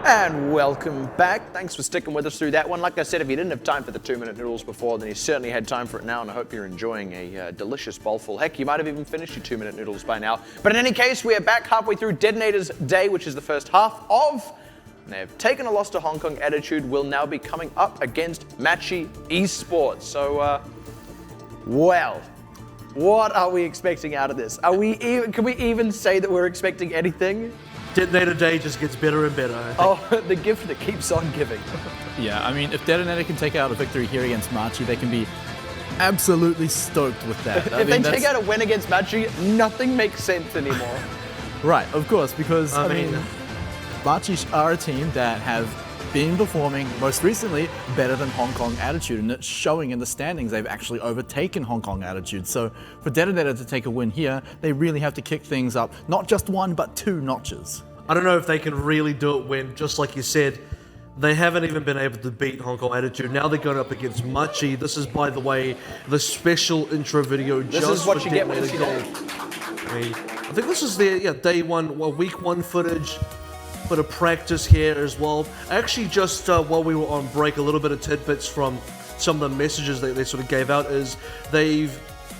And welcome back. Thanks for sticking with us through that one. Like I said, if you didn't have time for the 2-minute noodles before, then you certainly had time for it now, and I hope you're enjoying a delicious bowlful. Heck, you might have even finished your 2-minute noodles by now. But in any case, we are back halfway through DeToNator's day, which is the first half of... They've taken a loss to Hong Kong. Attitude will now be coming up against Machi Esports. So, well, what are we expecting out of this? Can we even say that we're expecting anything? DeToNator Day just gets better and better. Oh, the gift that keeps on giving. Yeah, I mean, if DeToNator can take out a victory here against Machi, they can be absolutely stoked with that. If they take out a win against Machi, nothing makes sense anymore. Right, of course, because, I mean, Machi are a team that have been performing, most recently, better than Hong Kong Attitude, and it's showing in the standings. They've actually overtaken Hong Kong Attitude. So for DeToNator to take a win here, they really have to kick things up, not just 1, but 2 notches. I don't know if they can really do it when, just like you said, they haven't even been able to beat Hong Kong Attitude. Now they're going up against Machi. This is, by the way, the special intro video this just is what for you get when you DeToNator.GOLD. I think this is their day one, week 1 footage. Bit of practice here as well. Actually, just while we were on break, a little bit of tidbits from some of the messages that they sort of gave out is they've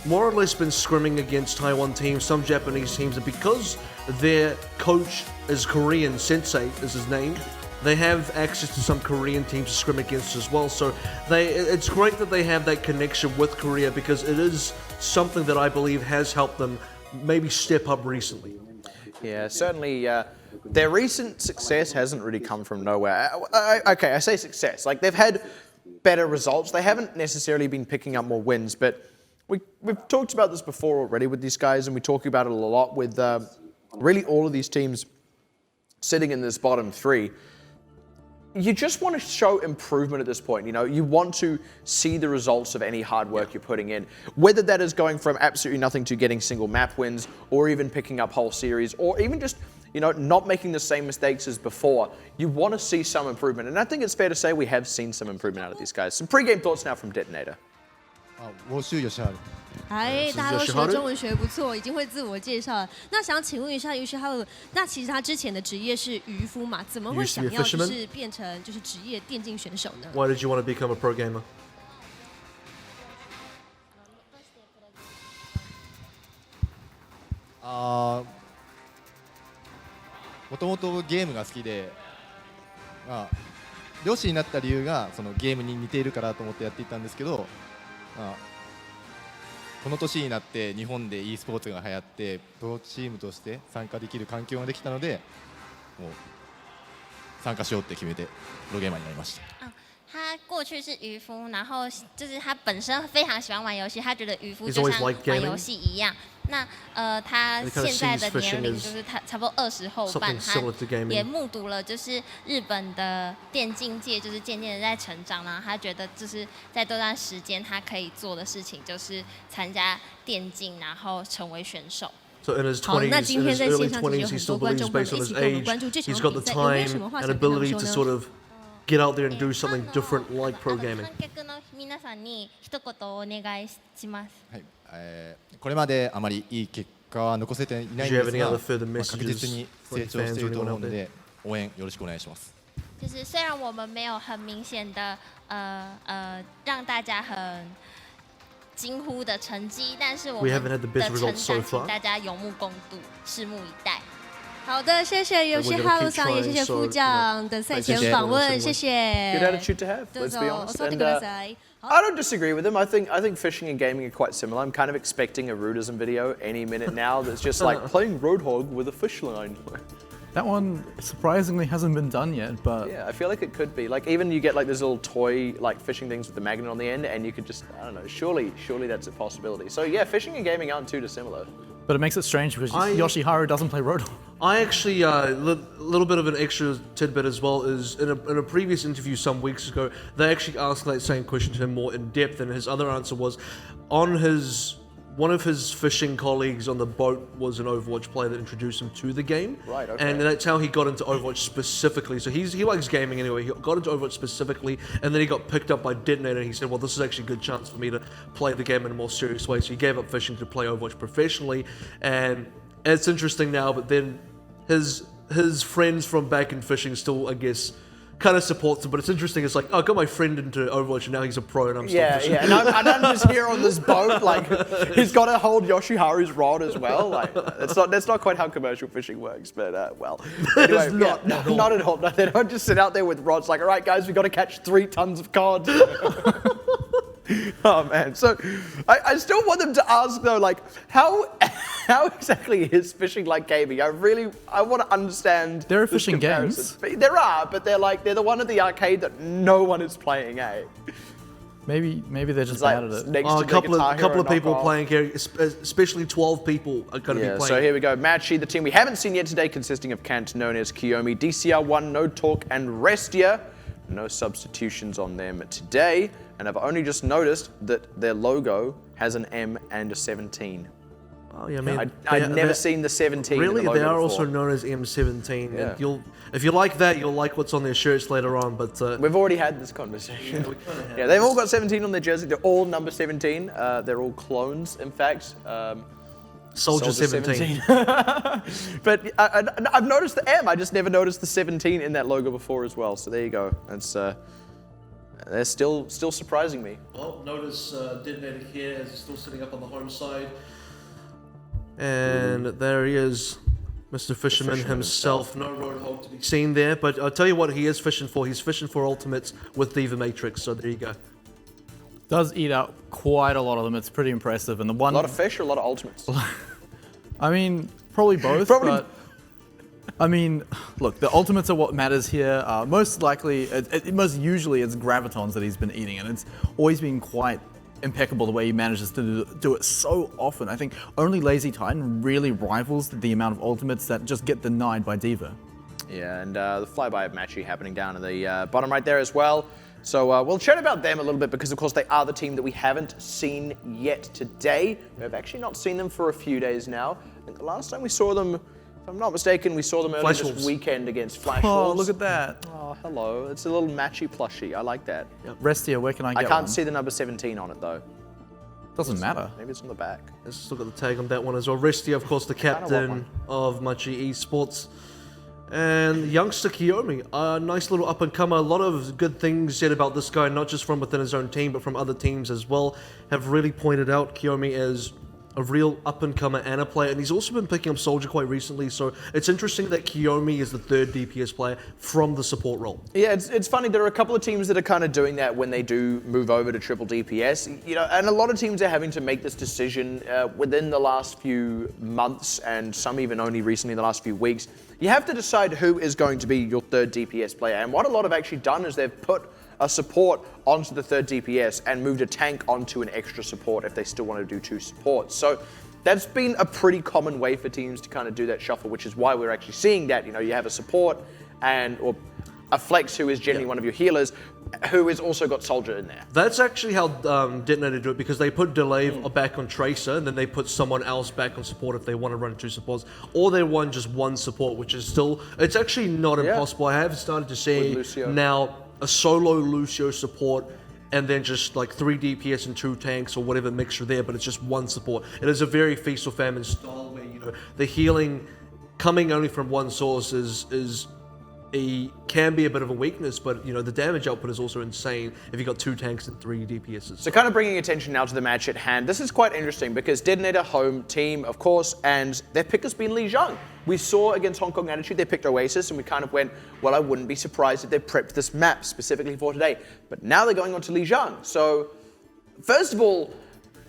more or less been scrimming against Taiwan teams, some Japanese teams, and because their coach is Korean, Sensei is his name, they have access to some Korean teams to scrim against as well. So it's great that they have that connection with Korea, because it is something that I believe has helped them maybe step up recently. Yeah, certainly. Their recent success hasn't really come from nowhere. Okay, I say success. Like, they've had better results. They haven't necessarily been picking up more wins, but we've talked about this before already with these guys, and we talk about it a lot with really all of these teams sitting in this bottom 3. You just want to show improvement at this point. You know, you want to see the results of any hard work you're putting in, whether that is going from absolutely nothing to getting single map wins, or even picking up whole series, or even just, you know, not making the same mistakes as before. You want to see some improvement, and I think it's fair to say we have seen some improvement out of these guys. Some pre-game thoughts now from DeToNator. 我是有效的。哎，大家都学中文学不错，已经会自我介绍了。那想请问一下Yoshihiro，那其实他之前的职业是渔夫嘛？怎么会想要就是变成就是职业电竞选手呢 Why did you want to become a pro gamer? もともとゲームが好きで、漁師になった理由がそのゲームに似ているからと思ってやっていたんですけど、この年になって日本で e スポーツが流行ってプロチームとして参加できる環境ができたので、もう参加しようって決めてプロゲーマーになりました。他过去是渔夫，然后就是他本身非常喜欢玩游戏，他觉得渔夫就像玩游戏一样。那他现在的年龄就是他差不多20后半，他也目睹了就是日本的电竞界就是渐渐的在成长，然后他觉得就是在这段时间他可以做的事情就是参加电竞，然后成为选手。So in his 20s, in his early 20s, he still believes based on his age, he's got the time and ability to sort of get out there and do something different like pro gaming. 観客の皆さんに一言お願いします。はい、これまであまりいい結果は残せていないんですが、確実に成長していると思うので応援よろしくお願いします。就是虽然我们没有很明显的让大家很惊呼的成绩，但是我们的成长请大家有目共睹，拭目以待。好的，谢谢Yoshihiro桑，也谢谢副将的赛前访问，谢谢。 Good attitude to have, let's be honest. And, I don't disagree with him. I think fishing and gaming are quite similar. I'm kind of expecting a Rudism video any minute now that's just like playing Roadhog with a fish line. That one surprisingly hasn't been done yet, but yeah, I feel like it could be. Like, even you get like these little toy like fishing things with the magnet on the end, and you could just, I don't know, surely that's a possibility. So yeah, fishing and gaming aren't too dissimilar. But it makes it strange because Yoshihiro doesn't play Roadhog. I actually, little bit of an extra tidbit as well is in a previous interview some weeks ago, they actually asked that same question to him more in depth, and his other answer was, one of his fishing colleagues on the boat was an Overwatch player that introduced him to the game. Right, okay. And that's how he got into Overwatch specifically. So he likes gaming anyway. He got into Overwatch specifically, and then he got picked up by DeToNator, and he said, well, this is actually a good chance for me to play the game in a more serious way. So he gave up fishing to play Overwatch professionally, and it's interesting now, but then his his friends from back in fishing still, I guess, kind of supports him. But it's interesting. It's like, oh, I got my friend into Overwatch and now he's a pro and I'm still fishing. Yeah, and I'm just here on this boat. Like, he's got to hold Yoshiharu's rod as well. Like, that's not quite how commercial fishing works. But well, anyway, not at all. No, they don't just sit out there with rods. Like, all right, guys, we got to catch 3 tons of cod. Oh man, so I still want them to ask though, like how exactly is fishing like gaming? I want to understand. There are fishing games. There are, but they're the one at the arcade that no one is playing, eh? Maybe they're just like bad at it. next Oh, to a couple of people knockoff. playing here, especially 12 people are going to be playing. So here we go. Machi, the team we haven't seen yet today, consisting of Kant, known as Kiyomi, DCR1, No Talk, and Restia. No substitutions on them today. And I've only just noticed that their logo has an M and a 17. Oh yeah, man. I'd never seen the 17. Really, in the logo they are before. also known as M17. Yeah. And if you like that, you'll like what's on their shirts later on. But We've already had this conversation. Yeah, they've all got 17 on their jersey. They're all number 17. They're all clones, in fact. Soldier 17. But I've noticed the M. I just never noticed the 17 in that logo before as well. So there you go. They're still surprising me. Well, notice DeToNator here is still sitting up on the home side. And there he is, Mr. Fisherman himself. No roadhog to be seen there, but I'll tell you what he is fishing for. He's fishing for ultimates with Diva Matrix, so there you go. Does eat out quite a lot of them. It's pretty impressive. And the one, A lot of fish or a lot of ultimates? I mean, probably both. But I mean, look, the ultimates are what matters here. Most likely, most usually, it's gravitons that he's been eating, and it's always been quite impeccable the way he manages to do it so often. I think only Lazy Titan really rivals the amount of ultimates that just get denied by Diva. Yeah, and the flyby of Machi happening down in the bottom right there as well. So we'll chat about them a little bit because, of course, they are the team that we haven't seen yet today. We've actually not seen them for a few days now. I think the last time we saw them, if I'm not mistaken, we saw them earlier this weekend against Flash Oh, Wolves. look at that. Oh, hello. It's a little Machi plushie. I like that. Restia, where can I get I can't one? see the number 17 on it, though. Doesn't matter. Maybe it's on the back. Let's still got the tag on that one as well. Restia, of course, the captain one. of Machi Esports. And youngster Kiyomi, a nice little up-and-comer. A lot of good things said about this guy, not just from within his own team, but from other teams as well. Have really pointed out Kiyomi as a real up-and-comer and a player. And he's also been picking up Soldier quite recently, so it's interesting that Kiyomi is the 3rd DPS player from the support role. Yeah, it's funny. There are a couple of teams that are kind of doing that when they do move over to triple DPS. You know, and a lot of teams are having to make this decision within the last few months, and some even only recently in the last few weeks. You have to decide who is going to be your 3rd DPS player. And what a lot have actually done is they've put a support onto the 3rd DPS and moved a tank onto an extra support if they still want to do 2 supports. So that's been a pretty common way for teams to kind of do that shuffle, which is why we're actually seeing that. You know, you have a support or a flex who is generally one of your healers, who has also got Soldier in there. That's actually how DeToNator do it, because they put Delay back on Tracer, and then they put someone else back on support if they want to run 2 supports, or they run just 1 support, which is still, it's actually not impossible. I have started to see now a solo Lucio support, and then just like 3 DPS and 2 tanks or whatever mixture there, but it's just 1 support. It is a very feast or famine style where, you know, the healing coming only from 1 source can be a bit of a weakness, but you know the damage output is also insane if you've got 2 tanks and 3 DPSs. So kind of bringing attention now to the match at hand, this is quite interesting because DeToNator home team, of course, and their pick has been Lijiang. We saw against Hong Kong Attitude, they picked Oasis, and we kind of went, well, I wouldn't be surprised if they prepped this map specifically for today. But now they're going on to Lijiang. So first of all,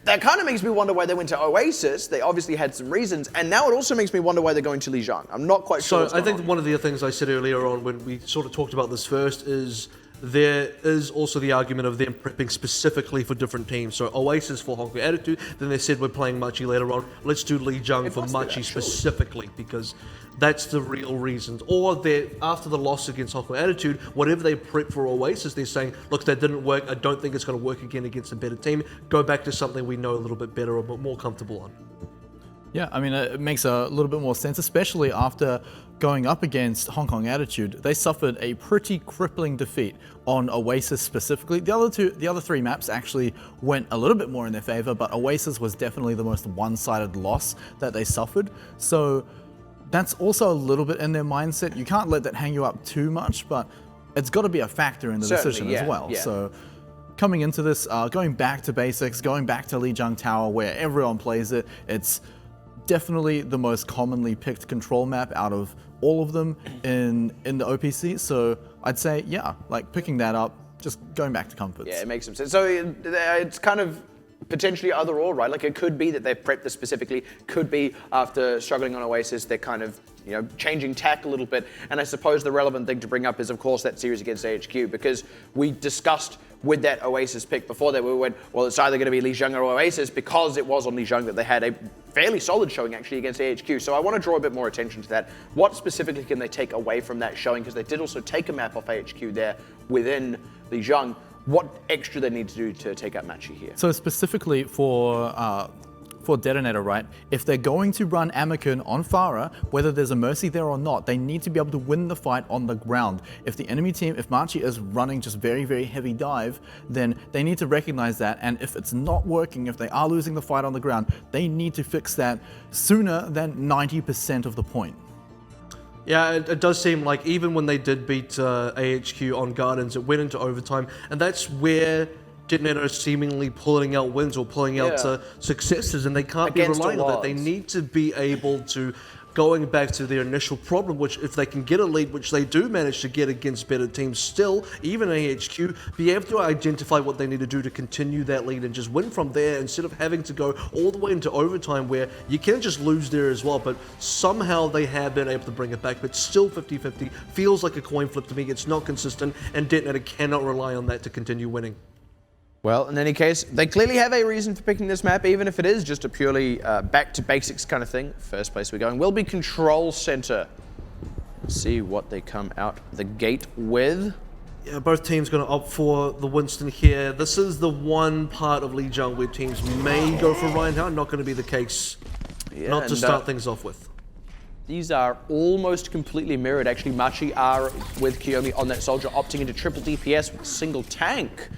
that kind of makes me wonder why they went to Oasis. They obviously had some reasons, and now it also makes me wonder why they're going to Lijiang. I'm not quite sure. So I think one of the things I said earlier on when we sort of talked about this first is there is also the argument of them prepping specifically for different teams. So Oasis for Hong Kong Attitude, then they said we're playing Machi later on. Let's do Lijiang for Machi specifically, because that's the real reasons. Or after the loss against Hong Kong Attitude, whatever they prep for Oasis, they're saying, look, that didn't work. I don't think it's going to work again against a better team. Go back to something we know a little bit better or more comfortable on. Yeah, I mean, it makes a little bit more sense, especially after going up against Hong Kong Attitude. They suffered a pretty crippling defeat on Oasis specifically. The other 3 maps actually went a little bit more in their favor, but Oasis was definitely the most one-sided loss that they suffered. So that's also a little bit in their mindset. You can't let that hang you up too much, but it's got to be a factor in the decision as well. Yeah. So coming into this, going back to basics, going back to Lijiang Tower where everyone plays it, it's definitely the most commonly picked control map out of all of them in the OPC. So I'd say, yeah, like picking that up, just going back to comforts. Yeah, it makes some sense. So it's kind of potentially either or, right? Like it could be that they've prepped this specifically, could be after struggling on Oasis, they're kind of, you know, changing tack a little bit. And I suppose the relevant thing to bring up is, of course, that series against AHQ, because we discussed with that Oasis pick before that, we went, well, it's either going to be Lijiang or Oasis, because it was on Lijiang that they had a fairly solid showing actually against AHQ. So I want to draw a bit more attention to that. What specifically can they take away from that showing? Because they did also take a map off AHQ there within Lijiang. What extra they need to do to take out Machi here? So specifically for DeToNator, right? If they're going to run Anakin on Pharah, whether there's a Mercy there or not, they need to be able to win the fight on the ground. If the enemy team, if Machi is running just very, very heavy dive, then they need to recognize that. And if it's not working, if they are losing the fight on the ground, they need to fix that sooner than 90% of the point. Yeah, it does seem like even when they did beat AHQ on Gardens, it went into overtime, and that's where DeToNator is seemingly pulling out wins or pulling out successes, and they can't be relying on that. They need to be able to, going back to their initial problem, which if they can get a lead, which they do manage to get against better teams still, even AHQ, be able to identify what they need to do to continue that lead and just win from there, instead of having to go all the way into overtime where you can just lose there as well. But somehow they have been able to bring it back, but still 50-50, feels like a coin flip to me. It's not consistent, and DeToNator cannot rely on that to continue winning. Well, in any case, they clearly have a reason for picking this map, even if it is just a purely back to basics kind of thing. First place we're going will be Control Center. See what they come out the gate with. Yeah, both teams going to opt for the Winston here. This is the one part of Lijiang where teams may go for Reinhardt, not going to be the case. Yeah, not to start things off with. These are almost completely mirrored. Actually, Machi are with Kiyomi on that soldier, opting into triple DPS with a single tank.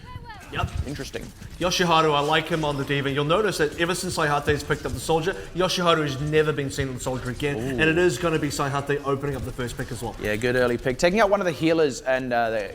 Yep. Interesting. Yoshiharu, I like him on the D.Va. You'll notice that ever since Saihate picked up the soldier, Yoshiharu has never been seen on the soldier again, and it is going to be Saihate opening up the first pick as well. Yeah, good early pick. Taking out one of the healers, and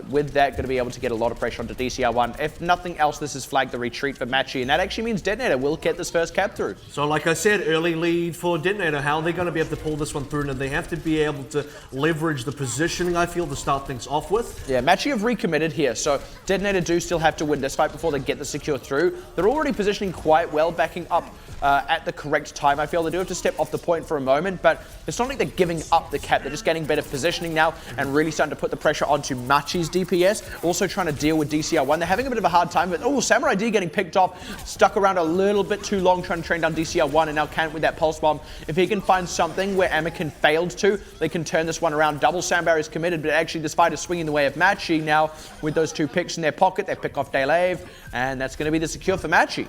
with that, going to be able to get a lot of pressure onto DCR1. If nothing else, this has flagged the retreat for Machi, and that actually means DeToNator will get this first cap through. So like I said, early lead for DeToNator. How are they going to be able to pull this one through? And they have to be able to leverage the positioning, I feel, to start things off with. Yeah, Machi have recommitted here, so DeToNator do still have to win this fight before they get the secure through. They're already positioning quite well, backing up at the correct time. I feel they do have to step off the point for a moment, but it's not like they're giving up the cap. They're just getting better positioning now and really starting to put the pressure onto Machi's DPS. Also trying to deal with DCR1. They're having a bit of a hard time, but Samurai D getting picked off, stuck around a little bit too long trying to train down DCR1, and now Kant with that pulse bomb. If he can find something where Anakin failed to, they can turn this one around. Double sound barrier is committed, but actually this fight is swinging the way of Machi now with those two picks in their pocket. They pick off Delave, and that's going to be the secure for Machi.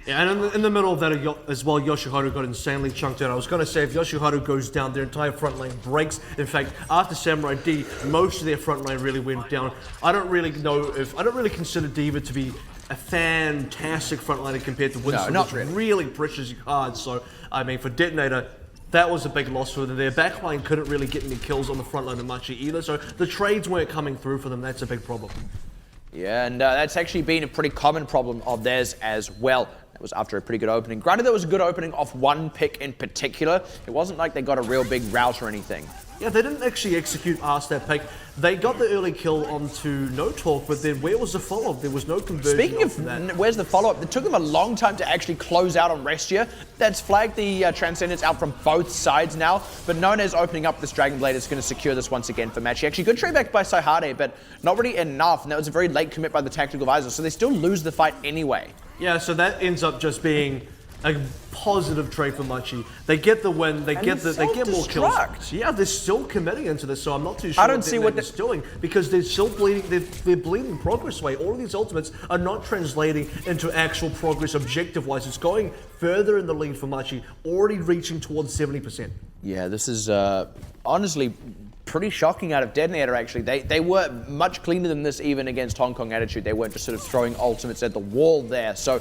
Yeah, and in the middle of that as well, Yoshiharu got insanely chunked out. I was going to say, if Yoshiharu goes down, their entire front lane breaks. In fact, after Samurai D, most of their front lane really went down. I don't really consider D.Va to be a fantastic front laner compared to Winston, no, not which really pushes you hard. So, I mean, for DeToNator, that was a big loss for them. Their backline couldn't really get any kills on the front line of Machi either, so the trades weren't coming through for them. That's a big problem. Yeah, and that's actually been a pretty common problem of theirs as well. It was after a pretty good opening. Granted, there was a good opening off one pick in particular. It wasn't like they got a real big rout or anything. Yeah, they didn't actually execute past that pick. They got the early kill onto No Talk, but then where was the follow-up? There was no conversion. Speaking of that, where's the follow-up? It took them a long time to actually close out on Restia. That's flagged the Transcendence out from both sides now, but Nona's opening up this Dragon Blade is going to secure this once again for Machi. Actually, good trade back by Saihate, but not really enough, and that was a very late commit by the Tactical Visor, so they still lose the fight anyway. Yeah, so that ends up just being a positive trade for Machi. They get the win, they get more kills. Yeah, they're still committing into this, so I'm not too sure I don't see what they're doing, because they're still bleeding, they're bleeding progress away. All of these ultimates are not translating into actual progress objective-wise. It's going further in the lead for Machi, already reaching towards 70%. Yeah, this is honestly pretty shocking out of DeToNator, actually. They were much cleaner than this even against Hong Kong Attitude. They weren't just sort of throwing ultimates at the wall there. So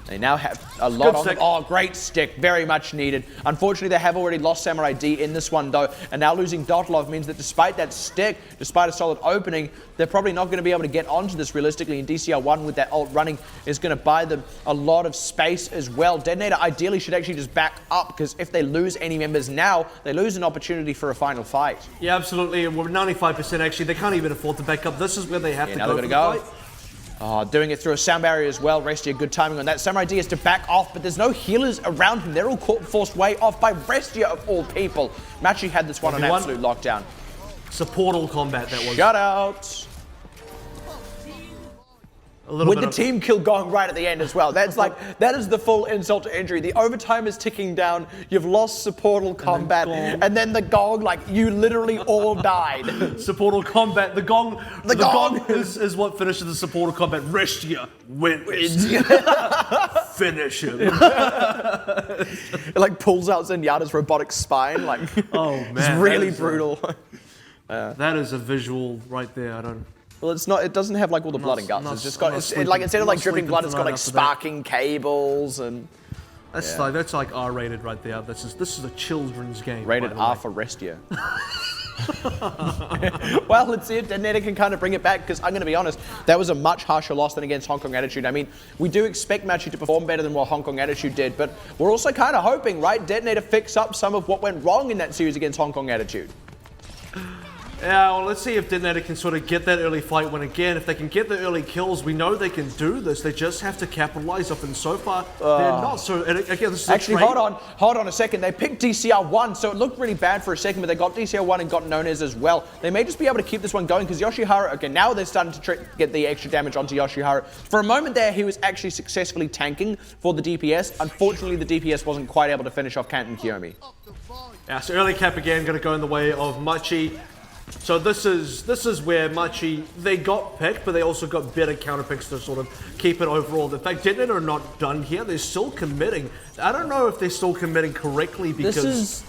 They now have a lot on them. stick. Oh, great stick. Very much needed. Unfortunately, they have already lost Samurai D in this one, though. And now losing Dotlov means that despite that stick, despite a solid opening, they're probably not going to be able to get onto this realistically. And DCR1 with that ult running is going to buy them a lot of space as well. DeToNator ideally should actually just back up, because if they lose any members now, they lose an opportunity for a final fight. Yeah, absolutely. We're 95% actually. They can't even afford to back up. This is where they have to now go they're for going the to go. fight. Doing it through a sound barrier as well. Restia, good timing on that. Samurai D has to back off, but there's no healers around him. They're all forced way off by Restia of all people. Machi had this one on absolute lockdown. Supportal combat that was. Shut out. With the team kill going right at the end as well. That's like, that is the full insult to injury. The overtime is ticking down. You've lost supportal combat. And then the gong, like, you literally all died. Supportal combat. The gong is what finishes the supportal combat. Restia wins. Finish him. It like pulls out Zenyatta's robotic spine. Like, oh man, it's really brutal. That is a visual right there. I don't. Well, it's not. It doesn't have like all the blood and guts. It's just got. Like instead of like dripping blood, it's got like sparking cables and. That's like R-rated right there. This is a children's game. Rated R for Restia. Well, let's see if DeToNator can kind of bring it back, because I'm going to be honest, that was a much harsher loss than against Hong Kong Attitude. I mean, we do expect Machi to perform better than what Hong Kong Attitude did, but we're also kind of hoping, right, DeToNator fix up some of what went wrong in that series against Hong Kong Attitude. Yeah, well, let's see if DeToNator can sort of get that early fight win again. If they can get the early kills, we know they can do this. They just have to capitalize off, and so far, they're not. So, and again, this is actually, hold on a second. They picked DCR1, so it looked really bad for a second, but they got DCR1 and got Nonez as well. They may just be able to keep this one going, because Yoshiharu, okay, now they're starting to get the extra damage onto Yoshiharu. For a moment there, he was actually successfully tanking for the DPS. Unfortunately, the DPS wasn't quite able to finish off Canton Kiyomi. Yeah, so early cap again, going to go in the way of Machi. So this is where Machi, they got picked, but they also got better counter picks to sort of keep it overall. In fact, DeToNator are not done here. They're still committing. I don't know if they're still committing correctly, because... This is...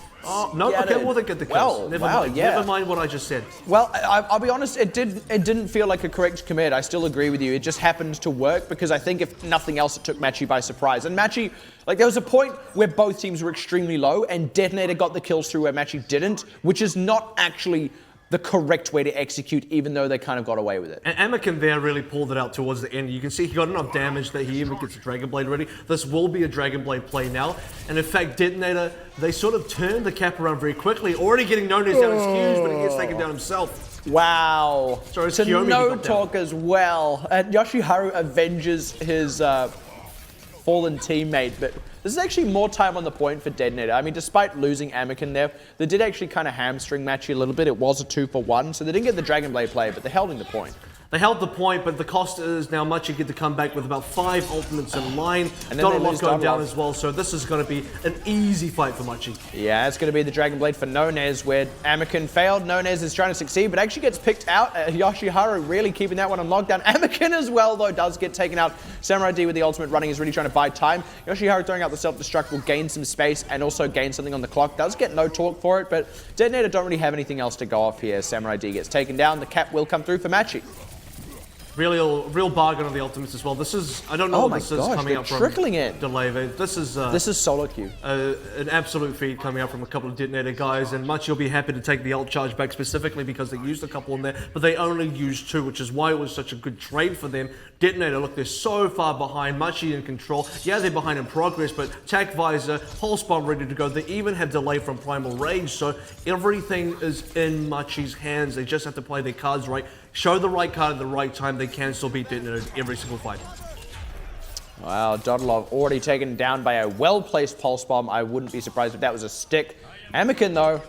no, okay, well, they get the kills. Well, never mind what I just said. Well, I'll be honest, it didn't feel like a correct commit. I still agree with you. It just happened to work, because I think if nothing else, it took Machi by surprise. And Machi, like, there was a point where both teams were extremely low, and DeToNator got the kills through where Machi didn't, which is not actually the correct way to execute, even though they kind of got away with it. And Anakin there really pulled it out towards the end. You can see he got enough damage that he even gets a Dragon Blade ready. This will be a Dragon Blade play now. And in fact, DeToNator, they sort of turned the cap around very quickly, already getting Nonez down excused, but he gets taken down himself. Wow. Sorry, to no talk as well. And Yoshiharu avenges his fallen teammate, but this is actually more time on the point for DeToNator. I mean, despite losing Anakin there, they did actually kind of hamstring Machi a little bit. It was a 2-for-1, so they didn't get the Dragon Blade play, but they held in the point. They held the point, but the cost is now Machi get to come back with about 5 ultimates in line. And then Dotlov going down as well, so this is going to be an easy fight for Machi. Yeah, it's going to be the Dragon Blade for Nonez, where Anakin failed. Nonez is trying to succeed, but actually gets picked out. Yoshiharu really keeping that one on lockdown. Anakin as well, though, does get taken out. Samurai D with the ultimate running is really trying to buy time. Yoshiharu throwing out the self-destruct will gain some space and also gain something on the clock. Does get no talk for it, but DeToNator don't really have anything else to go off here. Samurai D gets taken down. The cap will come through for Machi. Real bargain on the ultimates as well. This is, I don't know what this is coming up from. Trickling in. Delay. This is solo queue. An absolute feed coming up from a couple of DeToNator guys, and Machi will be happy to take the ult charge back specifically because they used a couple in there, but they only used 2, which is why it was such a good trade for them. DeToNator, look, they're so far behind. Machi in control. Yeah, they're behind in progress, but Tac Visor, Pulse Bomb ready to go. They even have delay from Primal Rage, so everything is in Machi's hands. They just have to play their cards right. Show the right card at the right time, they can still beat DeToNator every single fight. Wow, Dotlov already taken down by a well-placed Pulse Bomb. I wouldn't be surprised if that was a stick. Anakin, though,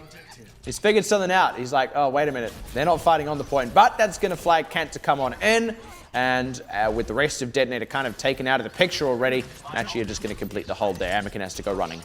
he's figured something out. He's like, oh, wait a minute. They're not fighting on the point. But that's going to flag Kant to come on in. And with the rest of DeToNator kind of taken out of the picture already, Machi are just going to complete the hold there. Anakin has to go running.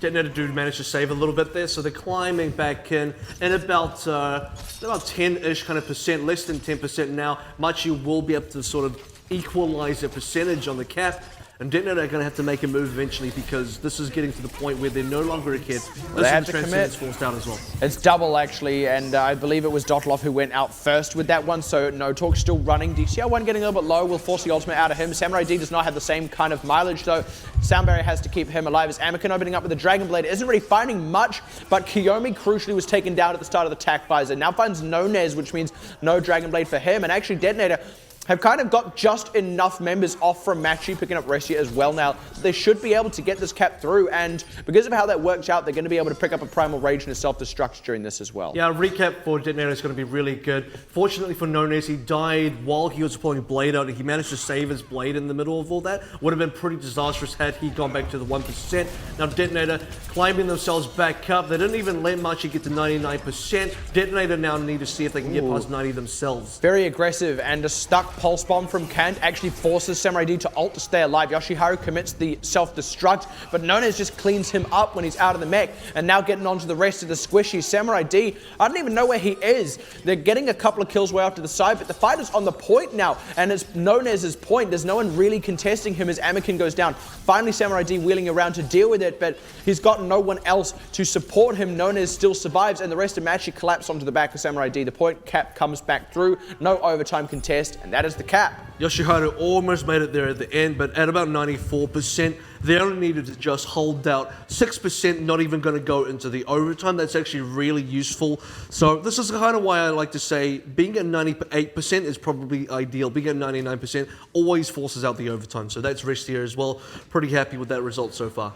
DeToNator do manage to save a little bit there, so they're climbing back in about 10-ish kind of percent, less than 10% now. Machi will be able to sort of equalize the percentage on the cap. And DeToNator are going to have to make a move eventually because this is getting to the point where they're no longer a kid. They have to commit. Forced out as well. It's double actually, and I believe it was Dotlov who went out first with that one, so No Talk still running. DCR1 getting a little bit low, will force the ultimate out of him. Samurai D does not have the same kind of mileage though. Sound Barrier has to keep him alive as Anakin opening up with the Dragon Blade isn't really finding much, but Kiyomi crucially was taken down at the start of the TAC visor. Now finds no Nez, which means no Dragon Blade for him, and actually DeToNator have kind of got just enough members off from Machi picking up Restia as well now. They should be able to get this cap through, and because of how that works out, they're going to be able to pick up a Primal Rage and a Self-Destruct during this as well. Yeah, a recap for DeToNator is going to be really good. Fortunately for Nonez, he died while he was pulling Blade out, and he managed to save his Blade in the middle of all that. Would have been pretty disastrous had he gone back to the 1%. Now DeToNator climbing themselves back up. They didn't even let Machi get to 99%. DeToNator now need to see if they can get past 90 themselves. Very aggressive, and a stuck Pulse Bomb from Kant actually forces Samurai D to ult to stay alive. Yoshiharu commits the self-destruct, but Nonez just cleans him up when he's out of the mech, and now getting onto the rest of the squishy. Samurai D, I don't even know where he is. They're getting a couple of kills way off to the side, but the fight is on the point now, and it's Nonez's point. There's no one really contesting him as Anakin goes down. Finally, Samurai D wheeling around to deal with it, but he's got no one else to support him. Nonez still survives, and the rest of Machi collapse onto the back of Samurai D. The point cap comes back through, no overtime contest, and that is the cap. Yoshiharu almost made it there at the end, but at about 94%, they only needed to just hold out 6%, not even going to go into the overtime. That's actually really useful. So this is kind of why I like to say being at 98% is probably ideal. Being at 99% always forces out the overtime. So that's Restia as well. Pretty happy with that result so far.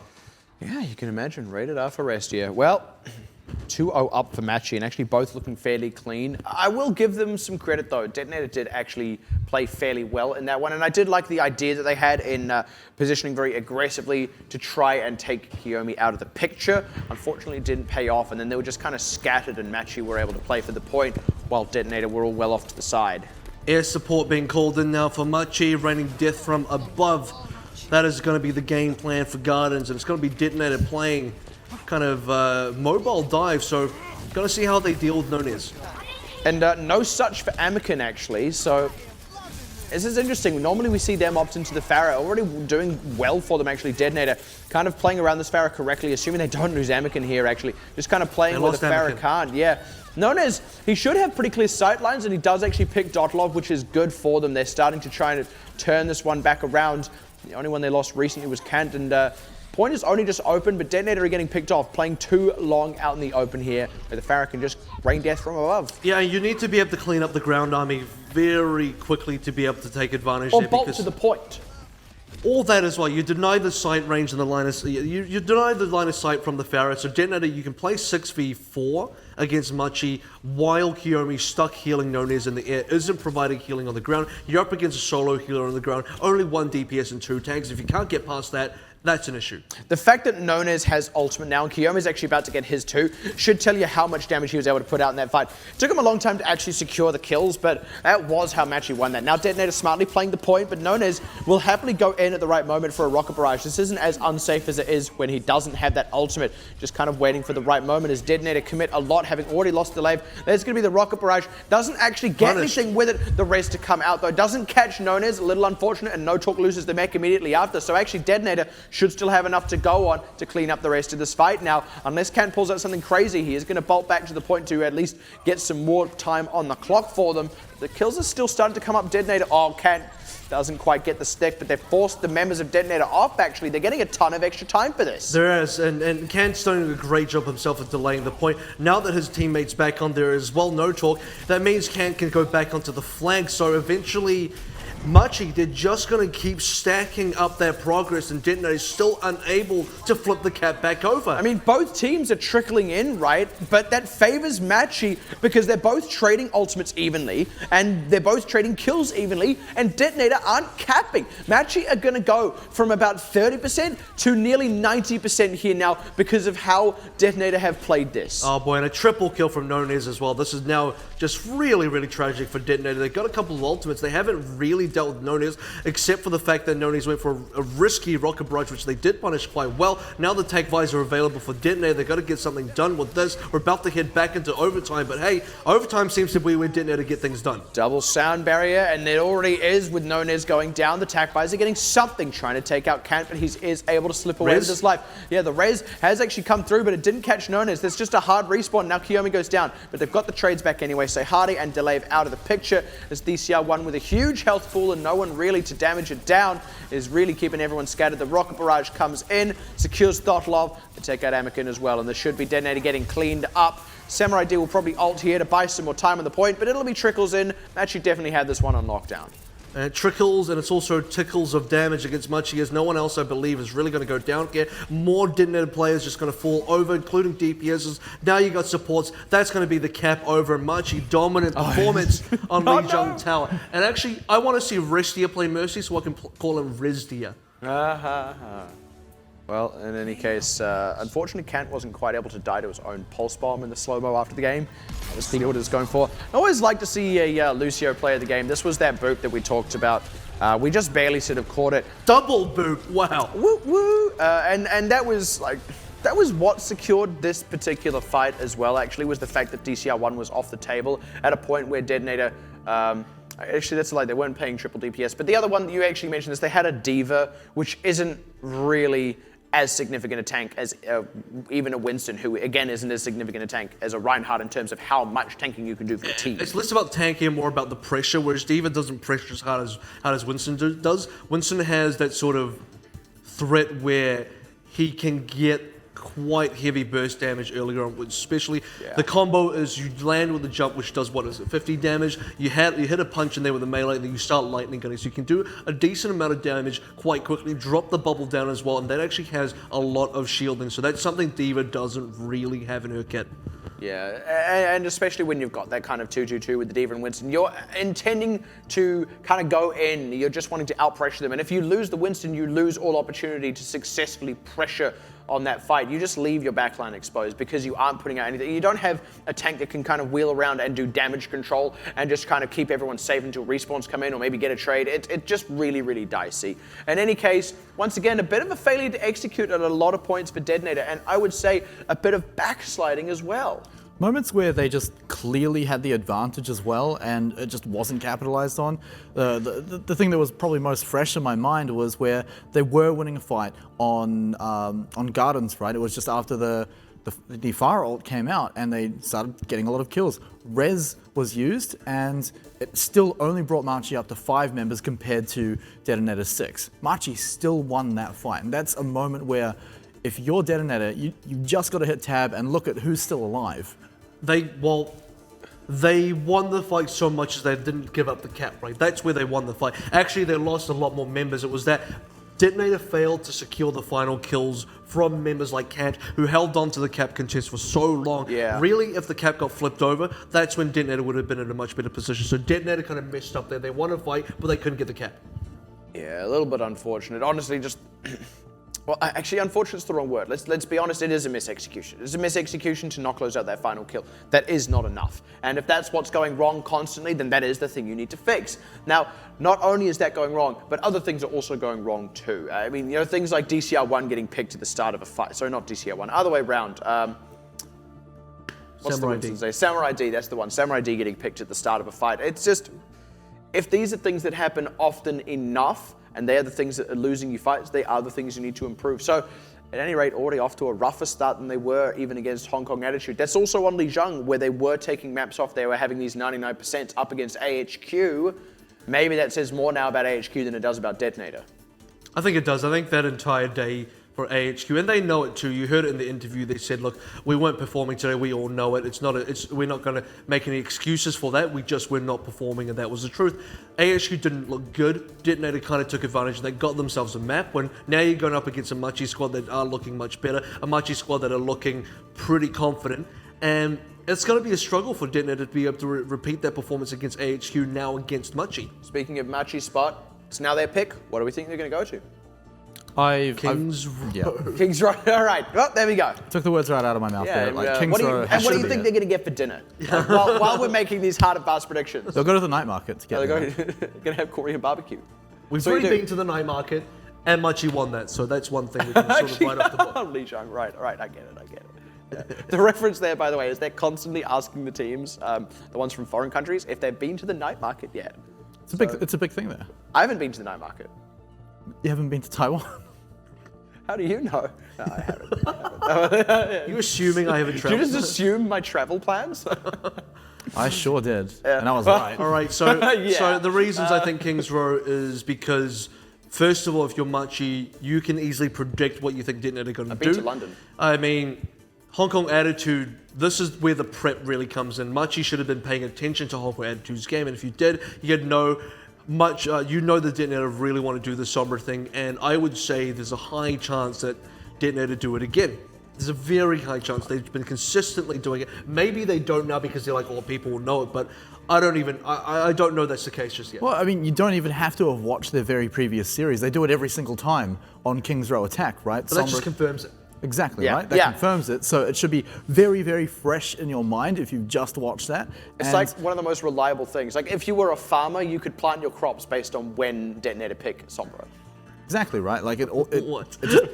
Yeah, you can imagine. Rated R for Restia. Well, 2-0 up for Machi, and actually both looking fairly clean. I will give them some credit though. DeToNator did actually play fairly well in that one, and I did like the idea that they had in positioning very aggressively to try and take Kiyomi out of the picture. Unfortunately, it didn't pay off, and then they were just kind of scattered, and Machi were able to play for the point, while DeToNator were all well off to the side. Air support being called in now for Machi, raining death from above. That is going to be the game plan for Gardens, and it's going to be DeToNator playing kind of mobile dive, so got to see how they deal with Nonez. And no such for Anakin actually, so this is interesting. Normally we see them opt into the Pharah, already doing well for them actually. DeToNator kind of playing around this Pharah correctly, assuming they don't lose Anakin here actually. Just kind of playing where the Pharah can't, yeah. Nonez, he should have pretty clear sight lines, and he does actually pick Dotlov, which is good for them. They're starting to try and turn this one back around. The only one they lost recently was Kant, and point is only just open, but DeToNator are getting picked off, playing too long out in the open here, where the Pharah can just rain death from above. Yeah, you need to be able to clean up the ground army very quickly to be able to take advantage or there. Or bolt to the point. All that as well. You deny the sight range and the line of you deny the line of sight from the Pharah. So DeToNator, you can play 6v4 against Machi while Kiyomi stuck healing Nonez in the air, isn't providing healing on the ground. You're up against a solo healer on the ground, only 1 DPS and 2 tags. If you can't get past that, that's an issue. The fact that Nonez has ultimate now and Kiyomi's actually about to get his too should tell you how much damage he was able to put out in that fight. It took him a long time to actually secure the kills, but that was how Machi won that. Now DeToNator smartly playing the point, but Nonez will happily go in at the right moment for a rocket barrage. This isn't as unsafe as it is when he doesn't have that ultimate. Just kind of waiting for the right moment as DeToNator commit a lot, having already lost the lave. There's going to be the rocket barrage. Doesn't actually get anything with it. The rest to come out though. Doesn't catch Nonez. A little unfortunate, and No Talk loses the mech immediately after. So actually DeToNator should still have enough to go on to clean up the rest of this fight. Now, unless Kant pulls out something crazy, he is going to bolt back to the point to at least get some more time on the clock for them. The kills are still starting to come up. DeToNator, oh, Kant doesn't quite get the stick, but they've forced the members of DeToNator off, actually. They're getting a ton of extra time for this. There is, and Kant's doing a great job himself of delaying the point. Now that his teammate's back on there as well, No Talk, that means Kant can go back onto the flank, so eventually Machi, they're just going to keep stacking up their progress, and DeToNator is still unable to flip the cap back over. I mean, both teams are trickling in, right? But that favors Machi because they're both trading ultimates evenly, and they're both trading kills evenly, and DeToNator aren't capping. Machi are going to go from about 30% to nearly 90% here now because of how DeToNator have played this. Oh boy, and a triple kill from Nonez as well. This is now just really, really tragic for DeToNator. They've got a couple of ultimates. They haven't really dealt with Nonez, except for the fact that Nonez went for a risky rocket barrage, which they did punish quite well. Now the tank visors are available for DeToNator. They've got to get something done with this. We're about to head back into overtime, but hey, overtime seems to be where DeToNator get things done. Double sound barrier, and it already is with Nonez going down. The tack visor getting something, trying to take out Kant, but he is able to slip away with his life. Yeah, the res has actually come through, but it didn't catch Nonez. There's just a hard respawn. Now Kiyomi goes down, but they've got the trades back anyway. So Hardy and Delave out of the picture as DCR1 with a huge health pool and no one really to damage it down is really keeping everyone scattered. The rocket barrage comes in, secures Thotlov, to take out Anakin as well, and there should be DeToNator getting cleaned up. Samurai D will probably ult here to buy some more time on the point, but it'll be trickles in. Machi definitely had this one on lockdown. And it trickles, and it's also tickles of damage against Machi, as no one else, I believe, is really going to go down here. More DeToNator players just going to fall over, including DPSs. Now you got supports. That's going to be the cap over Machi. Dominant performance on Lijiang Tower. And actually, I want to see Restia play Mercy, so I can call him Restia. Well, in any case, unfortunately, Kant wasn't quite able to die to his own pulse bomb in the slow-mo after the game. That was clearly what he was going for. I always like to see a Lucio play of the game. This was that boop that we talked about. We just barely sort of caught it. Double boop, wow. Woo, woo. And that was like, that was what secured this particular fight as well, actually, was the fact that DCR1 was off the table at a point where DeToNator, actually, that's like they weren't paying triple DPS. But the other one that you actually mentioned is they had a Diva, which isn't really as significant a tank as even a Winston, who again isn't as significant a tank as a Reinhardt in terms of how much tanking you can do for the team. It's less about tanking and more about the pressure, whereas Diva doesn't pressure as hard as Winston does. Winston has that sort of threat where he can get quite heavy burst damage earlier on, especially the combo is you land with the jump, which does, what is it, 50 damage, you hit a punch in there with a melee, then you start lightning gunning, so you can do a decent amount of damage quite quickly, drop the bubble down as well, and that actually has a lot of shielding, so that's something Diva doesn't really have in her kit. Yeah, and especially when you've got that kind of 2-2-2 with the Diva and Winston, you're intending to kind of go in, you're just wanting to outpressure them, and if you lose the Winston, you lose all opportunity to successfully pressure on that fight. You just leave your backline exposed because you aren't putting out anything. You don't have a tank that can kind of wheel around and do damage control and just kind of keep everyone safe until respawns come in or maybe get a trade. It's just really, really dicey. In any case, once again, a bit of a failure to execute at a lot of points for DeToNator, and I would say a bit of backsliding as well. Moments where they just clearly had the advantage as well, and it just wasn't capitalized on. The thing that was probably most fresh in my mind was where they were winning a fight on Gardens, right? It was just after the fire ult came out, and they started getting a lot of kills. Res was used, and it still only brought Machi up to 5 members compared to DeToNator's 6. Machi still won that fight, and that's a moment where if you're DeToNator, you just got to hit tab and look at who's still alive. They won the fight so much as they didn't give up the cap, right? That's where they won the fight. Actually, they lost a lot more members. It was that DeToNator failed to secure the final kills from members like Kant, who held on to the cap contest for so long. Yeah. Really, if the cap got flipped over, that's when DeToNator would have been in a much better position. So DeToNator kind of messed up there. They won a fight, but they couldn't get the cap. Yeah, a little bit unfortunate. Honestly, just... Well, actually, unfortunate is the wrong word. Let's be honest, it is a misexecution. It's a misexecution to not close out that final kill. That is not enough. And if that's what's going wrong constantly, then that is the thing you need to fix. Now, not only is that going wrong, but other things are also going wrong too. I mean, you know, things like DCR1 getting picked at the start of a fight. Sorry, not DCR1, other way around. What's Samurai the D. say? Samurai D, that's the one. Samurai D getting picked at the start of a fight. It's just, if these are things that happen often enough, and they are the things that are losing you fights, they are the things you need to improve. So, at any rate, already off to a rougher start than they were even against Hong Kong Attitude. That's also on Lijiang, where they were taking maps off. They were having these 99% up against AHQ. Maybe that says more now about AHQ than it does about DeToNator. I think it does. I think that entire day for AHQ, and they know it too. You heard it in the interview. They said, "Look, we weren't performing today. We all know it. We're not going to make any excuses for that. We're not performing, and that was the truth." AHQ didn't look good. DeToNator kind of took advantage, and they got themselves a map. When now you're going up against a Machi squad that are looking much better, a Machi squad that are looking pretty confident, and it's going to be a struggle for DeToNator to be able to repeat that performance against AHQ now against Machi. Speaking of Machi spot, it's now their pick. What do we think they're going to go to? Kings Row. Kings Row. All right. Well, there we go. Took the words right out of my mouth there. Like, Kings Row. And what do you think they're going to get for dinner? While we're making these hard and fast predictions. They'll go to the night market to get They're going to have Korean barbecue. We've already been to the night market, and Machi won that, so that's one thing we can sort of write off the book. Lijiang, right, I get it. Yeah. The reference there, by the way, is they're constantly asking the teams, the ones from foreign countries, if they've been to the night market yet. It's a big thing there. I haven't been to the night market. You haven't been to Taiwan? How do you know? No, I haven't. You assuming I haven't traveled? Did you just assume my travel plans? I sure did, and I was right. All right, so the reasons I think Kings Row is because, first of all, if you're Machi, you can easily predict what you think DeToNator are going to do. I've been to London. I mean, Hong Kong Attitude, this is where the prep really comes in. Machi should have been paying attention to Hong Kong Attitude's game, and if you did, you'd know much. You know that DeToNator really want to do the Sombra thing, and I would say there's a high chance that DeToNator do it again. There's a very high chance. They've been consistently doing it. Maybe they don't now because they're like, all people will know it, but I don't know that's the case just yet. Well, I mean, you don't even have to have watched their very previous series. They do it every single time on Kings Row Attack, right? But that just confirms it. Exactly, right? That confirms it. So it should be very, very fresh in your mind if you've just watched that. It's like one of the most reliable things. Like if you were a farmer, you could plant your crops based on when DeToNator pick Sombra. Exactly, right? Like it just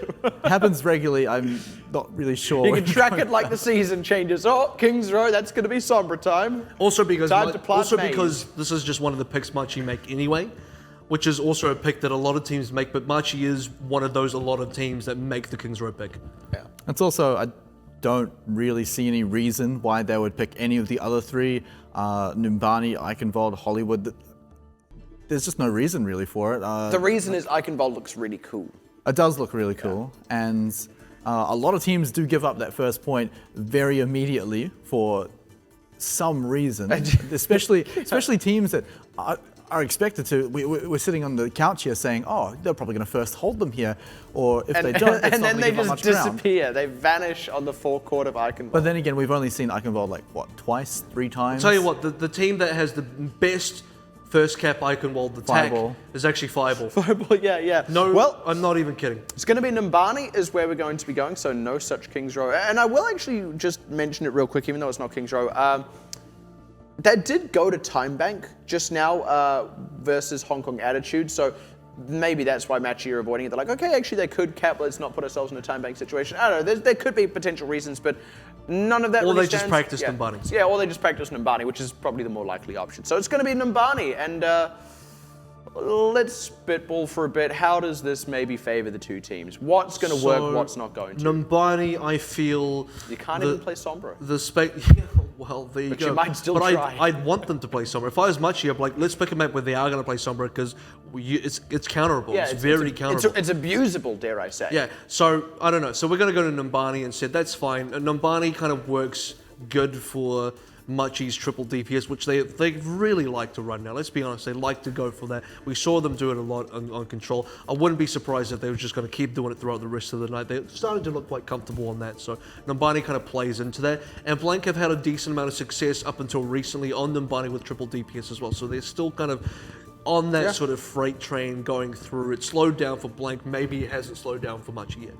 happens regularly. I'm not really sure. You can track it like the season changes. Oh, Kings Row, that's going to be Sombra time. Also because this is just one of the picks Machi make anyway, which is also a pick that a lot of teams make, but Machi is one of those a lot of teams that make the Kings Row pick. Yeah. It's also, I don't really see any reason why they would pick any of the other three, Numbani, Eichenwald, Hollywood. There's just no reason really for it. The reason is Eichenwald looks really cool. It does look really cool, and a lot of teams do give up that first point very immediately for some reason, especially teams that are expected to. We're sitting on the couch here saying, oh, they're probably going to first hold them here, or if they don't, it's and not then going to they give up just much ground. disappear. They vanish on the forecourt of Eichenwald. But then again, we've only seen Eichenwald like what, twice, 3 times. I'll tell you what, the team that has the best first cap Eichenwald attack is actually Fireball. Fireball, yeah. No, well, I'm not even kidding. It's going to be Numbani is where we're going to be going, so no such Kings Row. And I will actually just mention it real quick, even though it's not Kings Row. That did go to Time Bank just now versus Hong Kong Attitude, so maybe that's why Machi are avoiding it. They're like, okay, actually they could cap, let's not put ourselves in a Time Bank situation. I don't know, there could be potential reasons, but none of that really stands. Or they just practice Numbani. Yeah, or they just practice Numbani, which is probably the more likely option. So it's going to be Numbani, and let's spitball for a bit. How does this maybe favor the two teams? What's going to work, what's not going to? Numbani, I feel... You can't even play Sombra. Well, there you go. But you might still try. I'd want them to play Sombra. If I was Machi, I'd be like, let's pick a map where they are going to play Sombra because it's counterable. Yeah, it's very counterable. It's abusable, dare I say. Yeah, so I don't know. So we're going to go to Numbani and said, that's fine. Numbani kind of works good for Machi's triple DPS, which they really like to run now. Let's be honest, they like to go for that. We saw them do it a lot on Control. I wouldn't be surprised if they were just going to keep doing it throughout the rest of the night. They started to look quite comfortable on that, so Numbani kind of plays into that. And Blank have had a decent amount of success up until recently on Numbani with triple DPS as well, so they're still kind of on that sort of freight train going through. It slowed down for Blank, maybe it hasn't slowed down for Machi yet.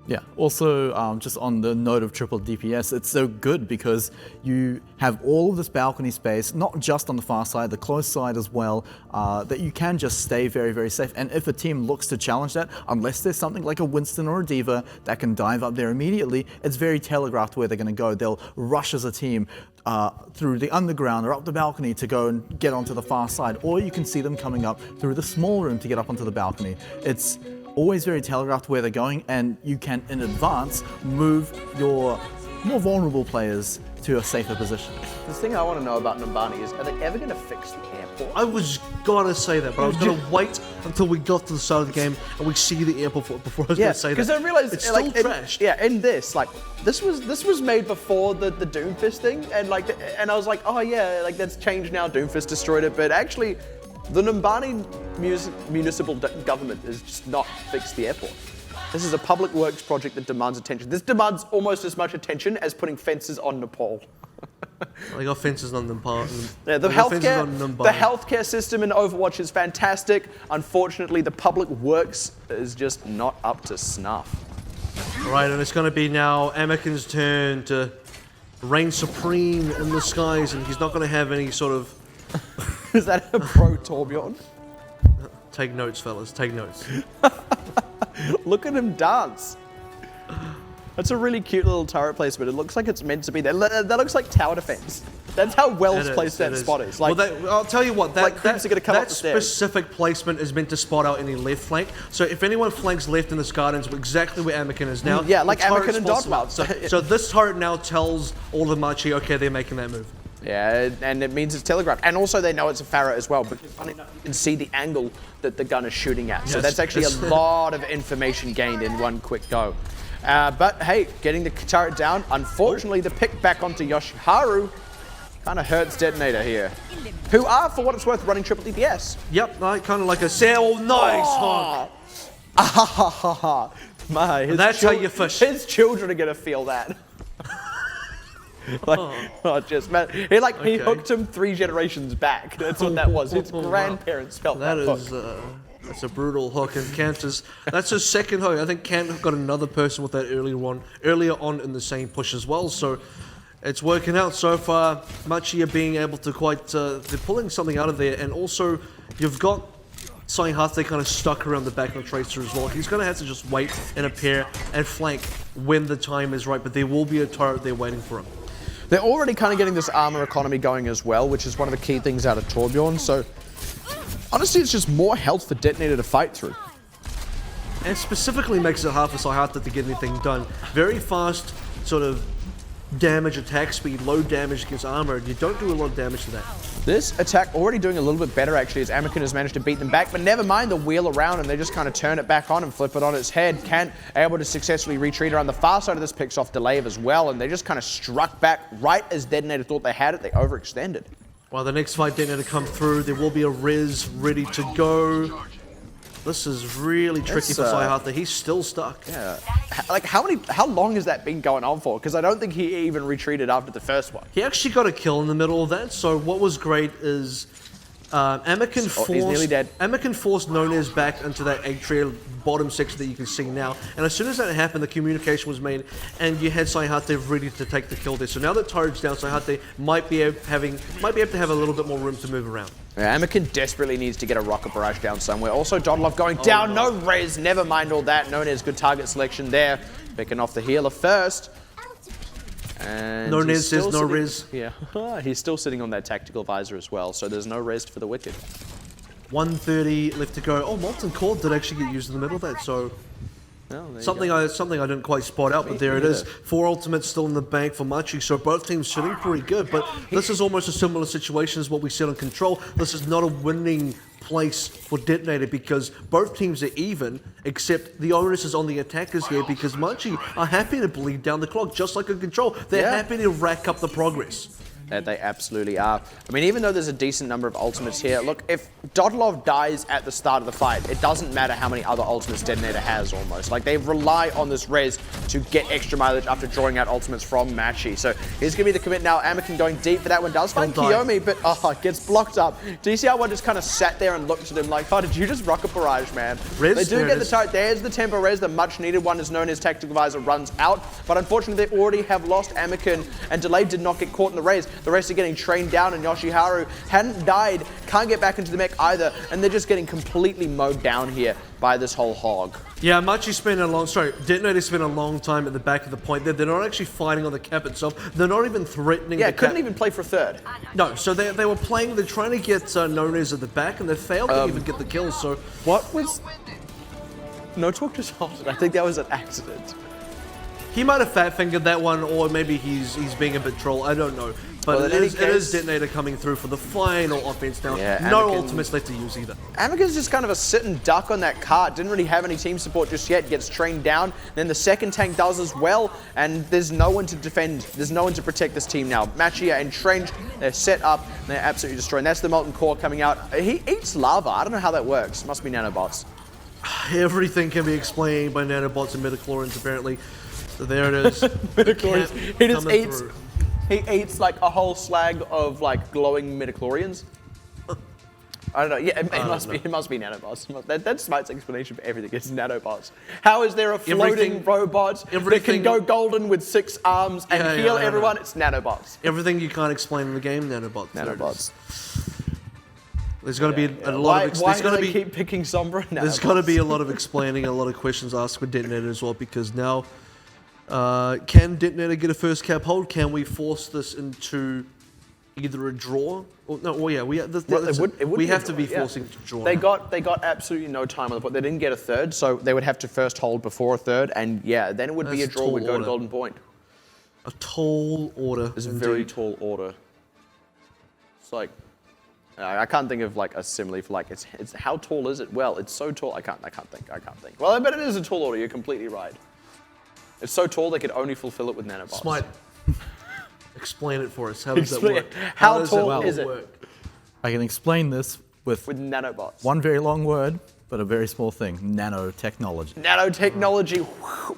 Yeah, also just on the note of triple DPS, it's so good because you have all of this balcony space, not just on the far side, the close side as well, that you can just stay very, very safe. And if a team looks to challenge that, unless there's something like a Winston or a Diva that can dive up there immediately, it's very telegraphed where they're going to go. They'll rush as a team through the underground or up the balcony to go and get onto the far side, or you can see them coming up through the small room to get up onto the balcony. It's always very telegraphed where they're going, and you can, in advance, move your more vulnerable players to a safer position. The thing I want to know about Numbani is, are they ever going to fix the airport? I was going to say that, but I was going to wait until we got to the start of the game and we see the airport before I was going to say that. Because I realized it's still trashed. In this, like, this was made before the Doomfist thing, and and I was like, oh yeah, like that's changed now. Doomfist destroyed it, but actually, the Numbani municipal government has just not fixed the airport. This is a public works project that demands attention. This demands almost as much attention as putting fences on Nepal. Like offenses on Numbani. Yeah, the healthcare system in Overwatch is fantastic. Unfortunately, the public works is just not up to snuff. Right, and it's going to be now Anakin's turn to reign supreme in the skies, and he's not going to have any sort of... Is that a pro Torbjorn? Take notes, fellas, take notes. Look at him dance. That's a really cute little turret placement. It looks like it's meant to be there. That looks like tower defense. That's how well placed that spot is. Like, well, I'll tell you what, that specific placement is meant to spot out any left flank. So if anyone flanks left in this gardens, exactly where Anakin is now. Yeah, like Anakin and Dodgeball. So this turret now tells all the Machi, okay, they're making that move. Yeah, and it means it's telegraphed. And also they know it's a Pharah as well, but funny enough, you can see the angle that the gun is shooting at. So that's actually a lot of information gained in one quick go. But hey, getting the turret down. Unfortunately, the pick back onto Yoshiharu kind of hurts DeToNator here. Who are, for what it's worth, running triple DPS. Yep, kind of like a sail. Nice, Hawk. That's how you fish. His children are gonna feel that. He hooked him 3 generations back. That's what that was. His grandparents felt that hook. That's a brutal hook, and Kant that's his second hook. I think Kant got another person with that earlier on in the same push as well. So it's working out so far. Machi are being able to they're pulling something out of there, and also you've got Saihate kind of stuck around the back of the Tracer as well. He's going to have to just wait and appear and flank when the time is right, but there will be a turret there waiting for him. They're already kind of getting this armor economy going as well, which is one of the key things out of Torbjorn. So honestly, it's just more health for DeToNator to fight through. And specifically makes it hard for Saihate to get anything done. Very fast sort of damage attack speed, low damage against armor. You don't do a lot of damage to that. This attack already doing a little bit better actually as Anakin has managed to beat them back, but never mind the wheel around and they just kind of turn it back on and flip it on its head. Kant able to successfully retreat around the far side of this, picks off delay as well, and they just kind of struck back right as DeToNator thought they had it. They overextended. While the next fight DeToNator come through, there will be a res ready to go. This is really tricky for Saihate. He's still stuck. Yeah. Like, how long has that been going on for? Because I don't think he even retreated after the first one. He actually got a kill in the middle of that. So what was great is Anakin forced Nunez back into that egg tray bottom section that you can see now. And as soon as that happened, the communication was made, and you had Saihate ready to take the kill there. So now that turret's down, Saihate might be able to have a little bit more room to move around. Yeah, Anakin desperately needs to get a rocket barrage down somewhere. Also, Dodlov going down, no res, never mind all that. Nunez, good target selection there. Picking off the healer first. And Nunez says no res. Yeah, he's still sitting on that tactical visor as well, so there's no res for the Wicked. 130 left to go. Oh, Molten Core did actually get used in the middle of that, so... Something I didn't quite spot out, but there it is. 4 ultimates still in the bank for Machi, so both teams sitting pretty good, but this is almost a similar situation as what we said on Control. This is not a winning place for DeToNator because both teams are even, except the onus is on the attackers here because Machi are happy to bleed down the clock, just like on Control. They're happy to rack up the progress. They absolutely are. I mean, even though there's a decent number of ultimates here, look, if Dodlov dies at the start of the fight, it doesn't matter how many other ultimates DeToNator has almost. Like, they rely on this res to get extra mileage after drawing out ultimates from Machi. So here's going to be the commit now. Anakin going deep for that one. Does find Kiyomi, but gets blocked up. Do you see how one just kind of sat there and looked at him like, oh, did you just rocket barrage, man? They do get the turret. There's the tempo res. The much needed one is known as Tactical Visor runs out. But unfortunately, they already have lost Anakin, and Delay did not get caught in the res. The rest are getting trained down, and Yoshiharu hadn't died, can't get back into the mech either, and they're just getting completely mowed down here by this whole hog. Yeah, Machi spent DeToNator spent a long time at the back of the point there. They're not actually fighting on the cap itself. They're not even threatening the cap. Couldn't even play for third. No, so they were playing, they're trying to get Nunez at the back, and they failed to even get the kill, so... What was... No talk just halted. I think that was an accident. He might have fat-fingered that one, or maybe he's being a bit troll, I don't know. But it is DeToNator coming through for the final offense now. Yeah, no ultimates left to use either. Anakin's just kind of a sit and duck on that cart. Didn't really have any team support just yet. Gets trained down. Then the second tank does as well. And there's no one to defend. There's no one to protect this team now. Machi are entrenched. They're set up. And they're absolutely destroying. That's the Molten Core coming out. He eats lava. I don't know how that works. Must be nanobots. Everything can be explained by nanobots and midichlorians, apparently. So there it is. Midichlorians. He just eats He eats like a whole slag of like glowing midichlorians. I don't know. Yeah, it must be nanobots. That's Smite's explanation for everything. It's nanobots. How is there a floating robot that can go golden with 6 arms and heal everyone? It's nanobots. Everything you can't explain in the game, nanobots. Nanobots. There's got to be a lot of. Why do they keep picking Sombra? There's got to be a lot of explaining, a lot of questions asked with DeToNator as well, because now, can DeToNator get a first cap hold? Can we force this into either a draw? Or, no, well, yeah, we have to be forcing it to draw. They got absolutely no time on the point. They didn't get a third, so they would have to first hold before a third, and yeah, then it would be a draw. Would go to golden point. A tall order. It's a very tall order. It's like. I can't think of like a simile for like it's how tall is it? Well, it's so tall. I can't think. Well, I bet it is a tall order. You're completely right. It's so tall they could only fulfill it with nanobots. Smite, explain it for us. How does that work? How tall is it? I can explain this with nanobots. One very long word, but a very small thing: nanotechnology. Nanotechnology.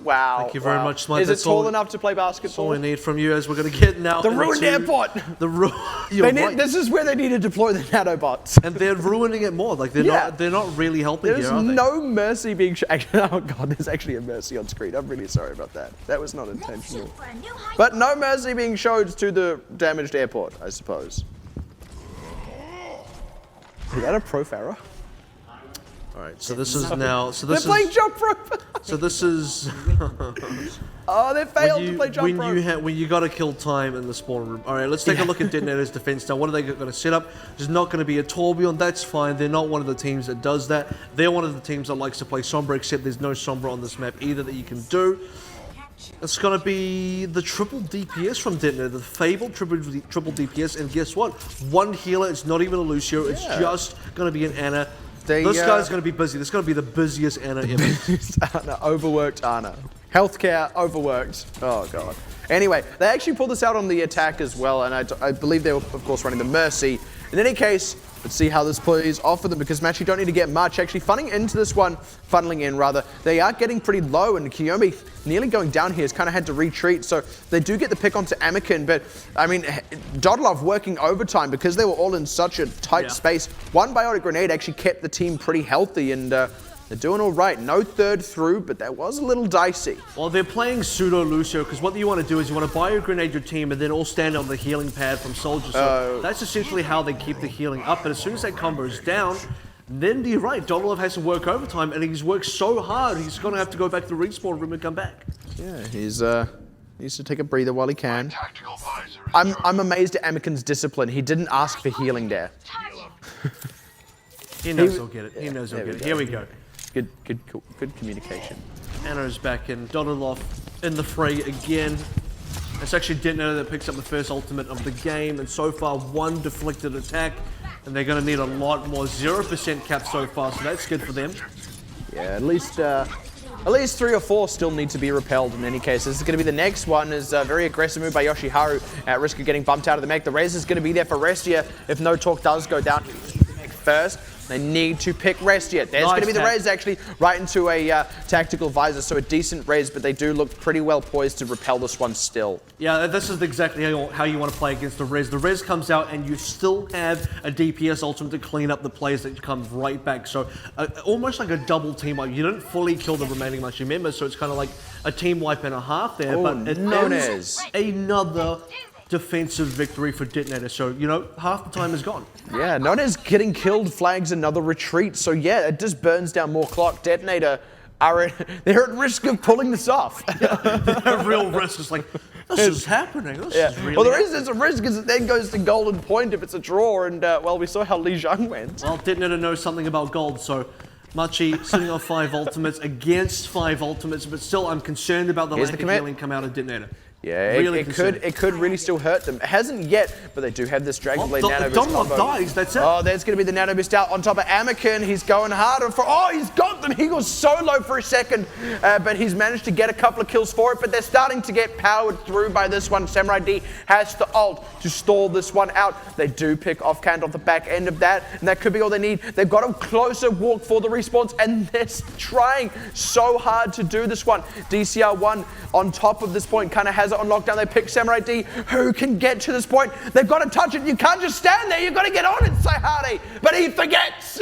Wow. Thank you very much, Smite. Is it tall enough to play basketball? That's all we need from you, as we're going to get now. The ruined airport. This is where they need to deploy the nanobots. And they're ruining it more. Like they're not really helping here, are they? There's no mercy being shown. Oh god, there's actually a mercy on screen. I'm really sorry about that. That was not intentional. But no mercy being showed to the damaged airport, I suppose. Is that a pro Pharah? All right, so this is now. So they're playing jump rope. So this is. Oh, they failed to play jump rope. When you got to kill time in the spawn room. All right, let's take a look at DeToNator's defense now. What are they going to set up? There's not going to be a Torbjorn. That's fine. They're not one of the teams that does that. They're one of the teams that likes to play Sombra, except there's no Sombra on this map either that you can do. It's going to be the triple DPS from DeToNator, the fabled triple DPS. And guess what? One healer. It's not even a Lucio. It's just going to be an Ana. This guy's going to be busy. This is going to be the busiest Ana ever. Overworked Ana. Healthcare, overworked. Oh, God. Anyway, they actually pulled this out on the attack as well, and I believe they were, of course, running the Mercy. In any case, let's see how this plays off for them, because Machi don't need to get much. Actually, funneling in, they are getting pretty low, and Kiyomi nearly going down here has kind of had to retreat, so they do get the pick onto Anakin, but, I mean, Dodlov working overtime because they were all in such a tight space. One biotic grenade actually kept the team pretty healthy, and they're doing all right. No third through, but that was a little dicey. Well, they're playing pseudo Lucio, because what you want to do is you want to bio-grenade your team and then all stand on the healing pad from Soldier. So that's essentially how they keep the healing up. But as soon as that combo is down, then you're right, Dodlov has to work overtime, and he's worked so hard, he's going to have to go back to the respawn room and come back. Yeah, he's needs to take a breather while he can. I'm amazed at Anakin's discipline. He didn't ask for healing there. He knows he'll get it. He knows he'll get it. Here we go. Good communication. Ano's back in. Dodlov in the fray again. It's actually DeToNator that picks up the first ultimate of the game, and so far one deflected attack, and they're going to need a lot more. 0% cap so far, so that's good for them. Yeah, at least 3 or 4 still need to be repelled in any case. This is going to be the next one. Is a very aggressive move by Yoshiharu at risk of getting bumped out of the mech. The res is going to be there for Restia if no talk does go down first. They need to pick Restia. There's going to be the res actually right into a tactical visor, so a decent res, but they do look pretty well poised to repel this one still. Yeah, this is exactly how you want to play against the res. The res comes out and you still have a DPS ultimate to clean up the plays that comes right back. So almost like a double team wipe. You didn't fully kill the remaining Machi members, so it's kind of like a team wipe and a half there. But it is another defensive victory for DeToNator. So, you know, half the time is gone. Yeah, Nonez getting killed flags another retreat. So, yeah, it just burns down more clock. DeToNator they're at risk of pulling this off. They're real risk. It's like, this is happening. This is really well, there's a risk because it then goes to golden point if it's a draw. And, well, we saw how Lijiang went. Well, DeToNator knows something about gold, so Machi sitting on 5 ultimates against 5 ultimates, but still I'm concerned about the lack of healing come out of DeToNator. Yeah, it could really still hurt them. It hasn't yet, but they do have this Dragon Blade Nano Boost combo. Dies, that's it. Oh, there's going to be the Nano Boost out on top of Anakin. He's going harder for... Oh, he's got them. He was so low for a second, but he's managed to get a couple of kills for it, but they're starting to get powered through by this one. Samurai D has the ult to stall this one out. They do pick offhand off the back end of that, and that could be all they need. They've got a closer walk for the respawns, and they're trying so hard to do this one. DCR1 on top of this point, kind of has it on lockdown. They pick Samurai D, who can get to this point. They've got to touch it. You can't just stand there. You've got to get on it, Sayhari. But he forgets.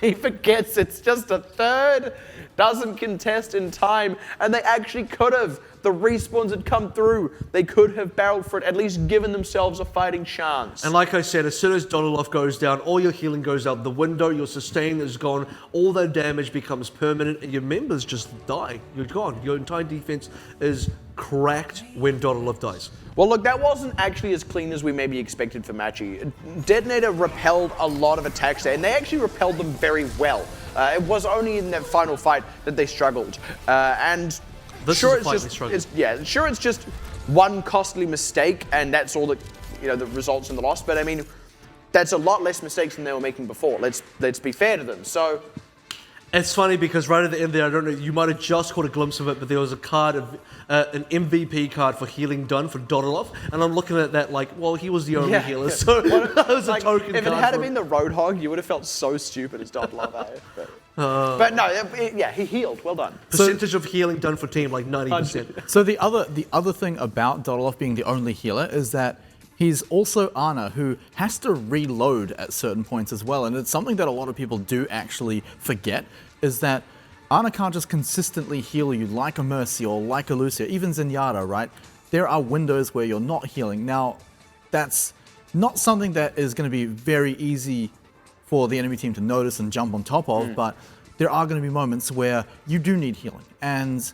He forgets it's just a third. Doesn't contest in time, and they actually could have. The respawns had come through. They could have barreled for it, at least given themselves a fighting chance. And like I said, as soon as Dodolov goes down, all your healing goes out the window, your sustain is gone, all that damage becomes permanent, and your members just die. You're gone. Your entire defense is cracked when Dodolov dies. Well, look, that wasn't actually as clean as we maybe expected for Machi. DeToNator repelled a lot of attacks there, and they actually repelled them very well. It was only in that final fight that they struggled. And sure, it's just one costly mistake, and that's all that that results in the loss. But I mean, that's a lot less mistakes than they were making before. Let's be fair to them. So. It's funny because right at the end there, I don't know, you might have just caught a glimpse of it, but there was a card of an MVP card for healing done for Dodolov, and I'm looking at that like, well, he was the only healer, so that was a token card. If it had been the Roadhog, you would have felt so stupid as Dodolov. But no, he healed. Well done. Percentage of healing done for team, like 90%. So the other thing about Dodolov being the only healer is that he's also Ana, who has to reload at certain points as well. And it's something that a lot of people do actually forget, is that Ana can't just consistently heal you like a Mercy or like a Lucia, even Zenyatta, right? There are windows where you're not healing. Now, that's not something that is going to be very easy for the enemy team to notice and jump on top of, but there are going to be moments where you do need healing. And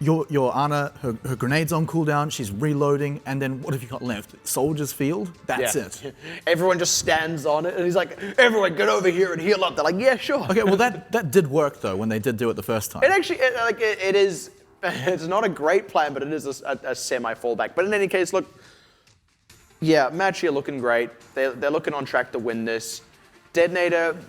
your Ana, her grenade's on cooldown, she's reloading, and then what have you got left? Soldier's Field? That's it. Everyone just stands on it, and he's like, everyone get over here and heal up. They're like, yeah, sure. Okay, well that did work though, when they did do it the first time. It actually, it is, it's not a great plan, but it is a semi-fallback. But in any case, look, yeah, Machi are looking great. They're looking on track to win this. DeToNator,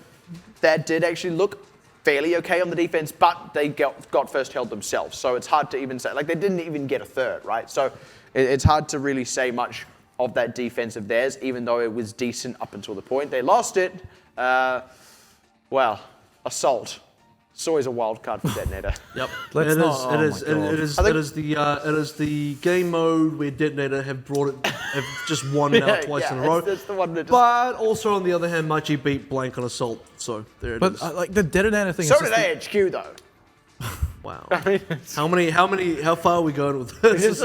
that did actually look fairly okay on the defense, but they got first held themselves. So it's hard to even say, like they didn't even get a third, right? So it's hard to really say much of that defense of theirs, even though it was decent up until the point they lost it. Well, Assault. It's always a wild card for DeToNator. Yep. It is the game mode where DeToNator have just won now twice in a row. It's the one that but also on the other hand, Machi beat Blank on Assault, so there it is. But like the DeToNator thing. So did AHQ though. Wow. How far are we going with this?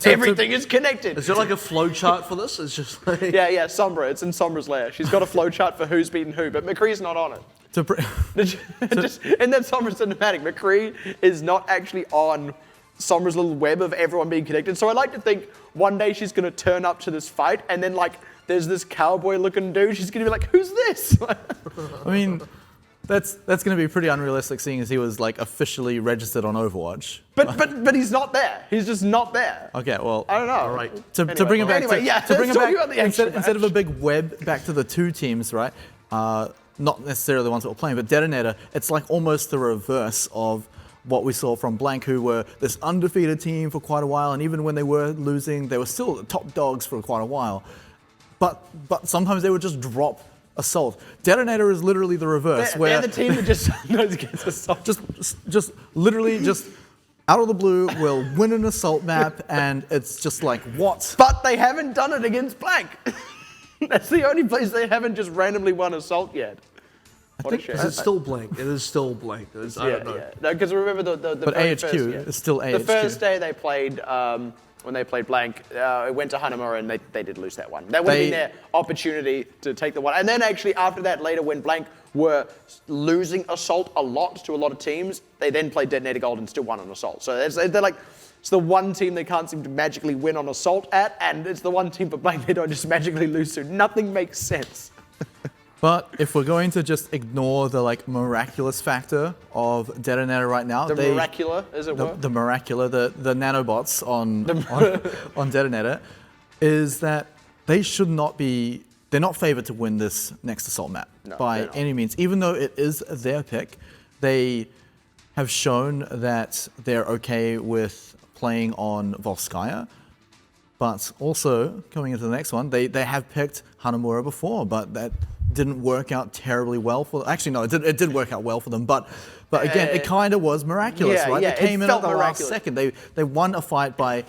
Everything is connected. Is there like a flow chart for this? It's just like... Yeah, Sombra. It's in Sombra's lair. She's got a flow chart for who's beaten who, but McCree's not on it. Just in that Sombra cinematic, McCree is not actually on Sombra's little web of everyone being connected. So I like to think one day she's going to turn up to this fight, and then like there's this cowboy-looking dude. She's going to be like, "Who's this?" I mean, that's going to be pretty unrealistic, seeing as he was like officially registered on Overwatch. But he's not there. He's just not there. Okay, well, I don't know. All right. To bring it back, instead of a big web back to the two teams, right? Not necessarily the ones that were playing, but DeToNator, it's like almost the reverse of what we saw from Blank, who were this undefeated team for quite a while, and even when they were losing, they were still the top dogs for quite a while. But sometimes they would just drop Assault. DeToNator is literally the reverse. They're the team that just sometimes gets Assault. Just literally just out of the blue, will win an Assault map, and it's just like, what? But they haven't done it against Blank. That's the only place they haven't just randomly won Assault yet. Is it still Blank? It is still Blank. I don't know. Yeah. No, because remember the but AHQ is still AHQ. The first day they played, when they played Blank, it went to Hanamura and they did lose that one. That would have been their opportunity to take the one. And then actually after that, later when Blank were losing Assault a lot to a lot of teams, they then played DeToNator.GOLD and still won on Assault. So they're like, it's the one team they can't seem to magically win on Assault at, and it's the one team for Blank they don't just magically lose to. Nothing makes sense. But if we're going to just ignore the like miraculous factor of DeToNator right now, the miracular, as it were, the miracular, the nanobots on DeToNator, is that they should not be. They're not favored to win this next Assault map by any means. Even though it is their pick, they have shown that they're okay with playing on Volskaya. But also, coming into the next one, they have picked Hanamura before, but that didn't work out terribly well for them. Actually, no, it did work out well for them, but But again, it kind of was miraculous, right? Yeah, they came in at the last miraculous. second. They won a fight by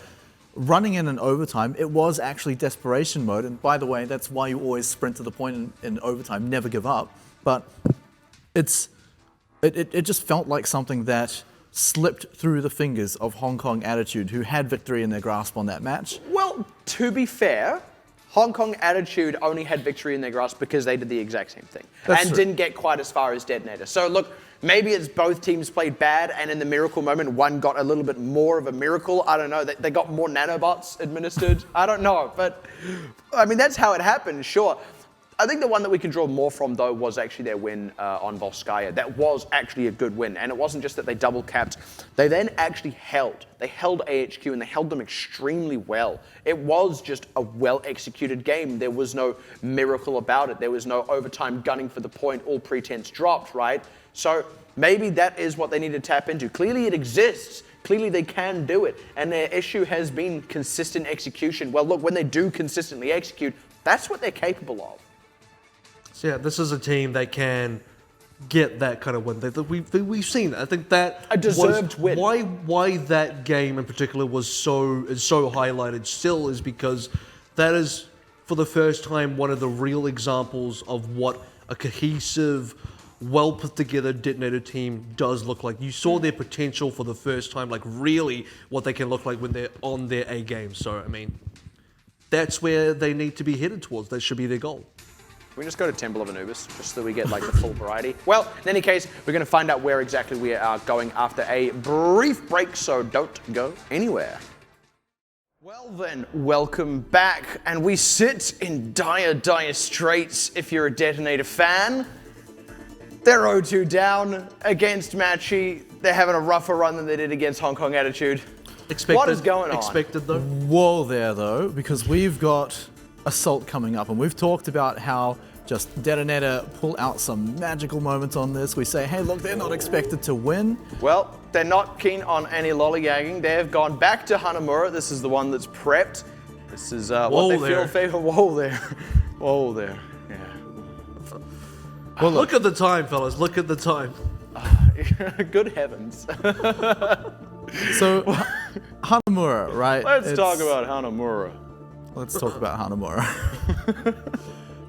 running in an overtime. It was actually desperation mode. And by the way, that's why you always sprint to the point in overtime, never give up. But it just felt like something that slipped through the fingers of Hong Kong Attitude, who had victory in their grasp on that match. Well, to be fair, Hong Kong Attitude only had victory in their grasp because they did the exact same thing. That's and true. didn't get quite as far as DeToNator. So look, maybe it's both teams played bad, and in the miracle moment, one got a little bit more of a miracle. I don't know. They got more nanobots administered. I don't know. But, I mean, that's how it happened, sure. I think the one that we can draw more from, though, was actually their win on Volskaya. That was actually a good win. And it wasn't just that they double capped. They then actually held. They held AHQ, and they held them extremely well. It was just a well-executed game. There was no miracle about it. There was no overtime gunning for the point, all pretense dropped, right? So maybe that is what they need to tap into. Clearly it exists. Clearly they can do it. And their issue has been consistent execution. Well, look, when they do consistently execute, that's what they're capable of. So yeah, this is a team that can get that kind of win. We've seen it. I think that a deserved win. Why that game in particular is so highlighted still is because that is for the first time one of the real examples of what a cohesive, well put together DeToNator team does look like. You saw their potential for the first time, like really what they can look like when they're on their A game. So I mean, that's where they need to be headed towards. That should be their goal. Can we just go to Temple of Anubis, just so we get like the full variety? Well, in any case, we're going to find out where exactly we are going after a brief break, so don't go anywhere. Well then, welcome back, and we sit in dire straits if you're a DeToNator fan. They're 0-2 down against Machi. They're having a rougher run than they did against Hong Kong Attitude. What is going on? Expected though. Whoa there though, because we've got Assault coming up, and we've talked about how just DeToNator pull out some magical moments on this. We say, hey, look, they're not expected to win. Well, they're not keen on any lollygagging. They've gone back to Hanamura. This is the one that's prepped. This is what they feel favor. Whoa there. Whoa there. Yeah. Well, look at the time, fellas. Look at the time. Good heavens. So, Hanamura, right? Let's talk about Hanamura. Let's talk about Hanamura.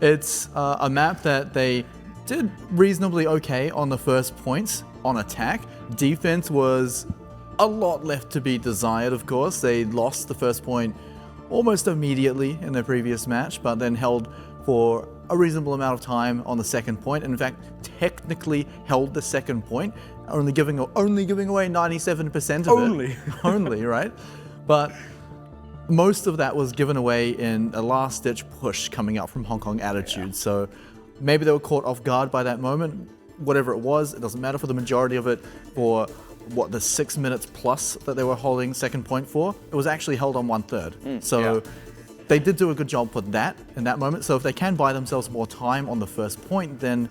It's a map that they did reasonably okay on the first points on attack. Defense was a lot left to be desired, of course. They lost the first point almost immediately in their previous match, but then held for a reasonable amount of time on the second point. In fact, technically held the second point, only giving away 97% of it. Only, right? But most of that was given away in a last-ditch push coming out from Hong Kong Attitude. Yeah. So maybe they were caught off guard by that moment. Whatever it was, it doesn't matter for the majority of it. For what, the 6 minutes plus that they were holding second point for, it was actually held on 1/3. So they did do a good job for that in that moment. So if they can buy themselves more time on the first point, then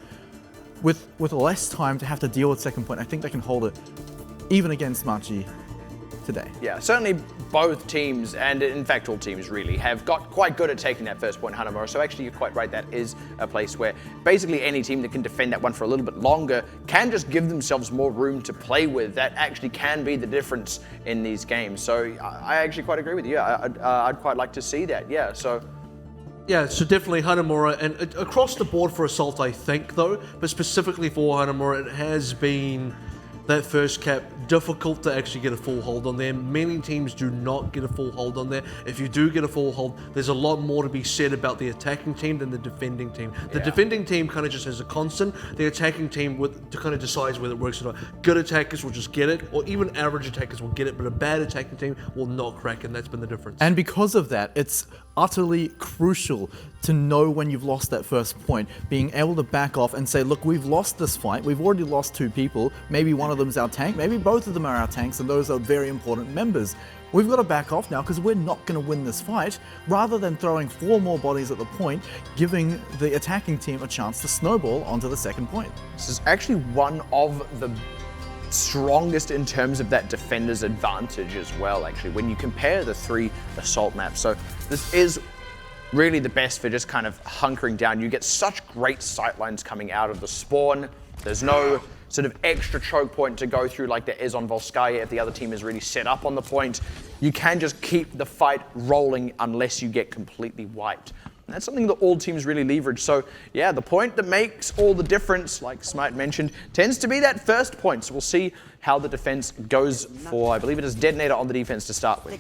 with less time to have to deal with second point, I think they can hold it even against Machi today. Yeah, certainly both teams, and in fact all teams really, have got quite good at taking that first point, Hanamura. So actually you're quite right, that is a place where basically any team that can defend that one for a little bit longer can just give themselves more room to play with. That actually can be the difference in these games. So I actually quite agree with you. I'd quite like to see that, yeah. So definitely Hanamura, and across the board for Assault, I think, though, but specifically for Hanamura, it has been that first cap difficult to actually get a full hold on there. Many teams do not get a full hold on there. If you do get a full hold, there's a lot more to be said about the attacking team than the defending team. The defending team kind of just has a constant. The attacking team kind of decides whether it works or not. Good attackers will just get it, or even average attackers will get it, but a bad attacking team will not crack, and that's been the difference. And because of that, it's utterly crucial to know when you've lost that first point, being able to back off and say, look, we've lost this fight, we've already lost 2 people, maybe one of them's our tank, maybe both of them are our tanks, and those are very important members. We've got to back off now because we're not going to win this fight, rather than throwing 4 more bodies at the point, giving the attacking team a chance to snowball onto the second point. This is actually one of the strongest in terms of that defender's advantage as well, actually, when you compare the 3 Assault maps. So this is really the best for just kind of hunkering down. You get such great sightlines coming out of the spawn. There's no sort of extra choke point to go through like there is on Volskaya if the other team is really set up on the point. You can just keep the fight rolling unless you get completely wiped. And that's something that all teams really leverage. So yeah, the point that makes all the difference, like Smite mentioned, tends to be that first point. So we'll see how the defense goes for, I believe it is DeToNator on the defense to start with.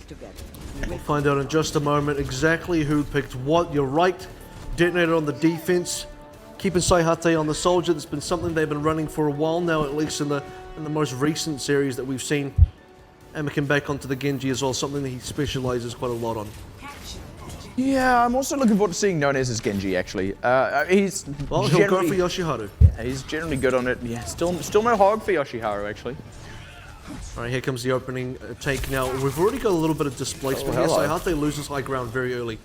We'll find out in just a moment exactly who picked what. You're right, DeToNator on the defense, keeping Saihate on the soldier. That's been something they've been running for a while now, at least in the most recent series that we've seen. Anakin back onto the Genji as well, something that he specializes quite a lot on. Yeah, I'm also looking forward to seeing Nonez's Genji, actually. He'll go for Yoshiharu. Yeah, he's generally good on it. Yeah, still no hog for Yoshiharu, actually. All right, here comes the opening take now. We've already got a little bit of displacement here. Saihate loses high ground very early.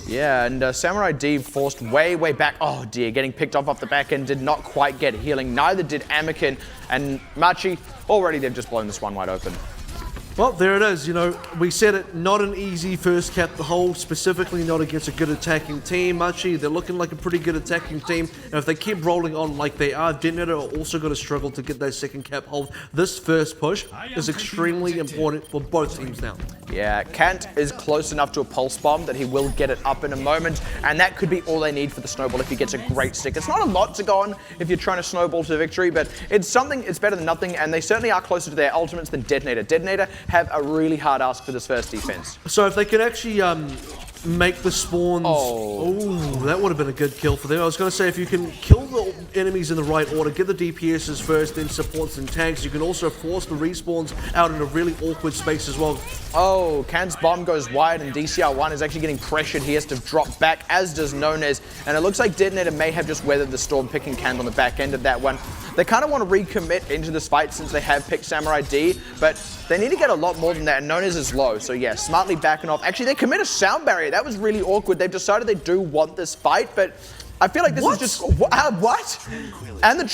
Yeah, and Samurai D forced way back. Oh dear, getting picked off the back end, did not quite get healing. Neither did Anakin, and Machi, already they've just blown this one wide open. Well, there it is. You know, we said it, not an easy first cap the hole, specifically not against a good attacking team. Machi, they're looking like a pretty good attacking team. And if they keep rolling on like they are, DeToNator are also going to struggle to get that second cap hold. This first push is extremely important for both teams now. Yeah, Kant is close enough to a pulse bomb that he will get it up in a moment, and that could be all they need for the snowball if he gets a great stick. It's not a lot to go on if you're trying to snowball to victory, but it's something, it's better than nothing, and they certainly are closer to their ultimates than DeToNator. DeToNator have a really hard ask for this first defense. So if they can actually make the spawns... Oh, that would have been a good kill for them. I was going to say, if you can kill the enemies in the right order, get the DPSs first, then supports and tanks, you can also force the respawns out in a really awkward space as well. Oh, Kant's bomb goes wide, and DCR1 is actually getting pressured. He has to drop back, as does Nonez. And it looks like DeToNator may have just weathered the storm, picking Kant on the back end of that one. They kind of want to recommit into this fight since they have picked Samurai D, but they need to get a lot more than that, and Nonez is low. So yeah, smartly backing off. Actually, they commit a sound barrier. That was really awkward. They've decided they do want this fight, but I feel like this is just... what? And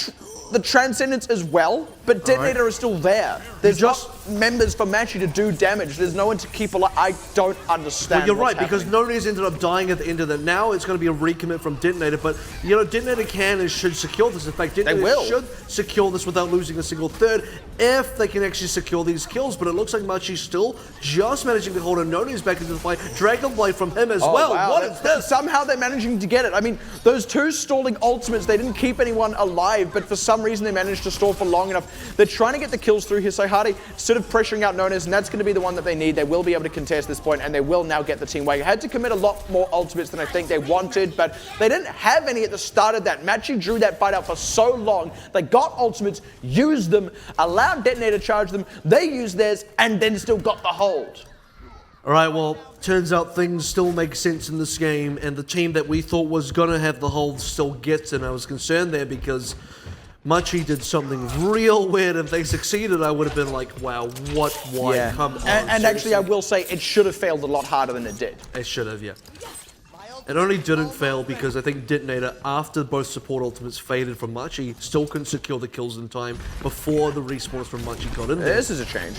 the Transcendence as well, but DeToNator is still there. There's just members for Machi to do damage. There's no one to keep alive. I don't understand. Well, you're right, because Nonez ended up dying at the end of that. Now it's going to be a recommit from DeToNator, but you know, DeToNator can and should secure this. In fact, DeToNator should secure this without losing a single third if they can actually secure these kills, but it looks like Machi's still just managing to hold a Nonez back into the fight. Dragon Blade from him as well. Wow. What is this? Somehow they're managing to get it. I mean, those two stalling ultimates, they didn't keep anyone alive, but for some reason they managed to stall for long enough. They're trying to get the kills through here. Saihate sort of pressuring out Nonez, and that's going to be the one that they need. They will be able to contest this point, and they will now get the team away. Had to commit a lot more ultimates than I think they wanted, but they didn't have any at the start of that. Machi drew that fight out for so long. They got ultimates, used them, allowed DeToNator to charge them. They used theirs, and then still got the hold. All right, well, turns out things still make sense in this game, and the team that we thought was going to have the hold still gets it. And I was concerned there because Machi did something real weird. If they succeeded, I would have been like, wow, what, why, yeah. Come on. And actually, I will say, it should have failed a lot harder than it did. It should have, yeah. It only didn't fail because I think DeToNator, after both support ultimates faded from Machi, still couldn't secure the kills in time before the respawns from Machi got in there. This is a change.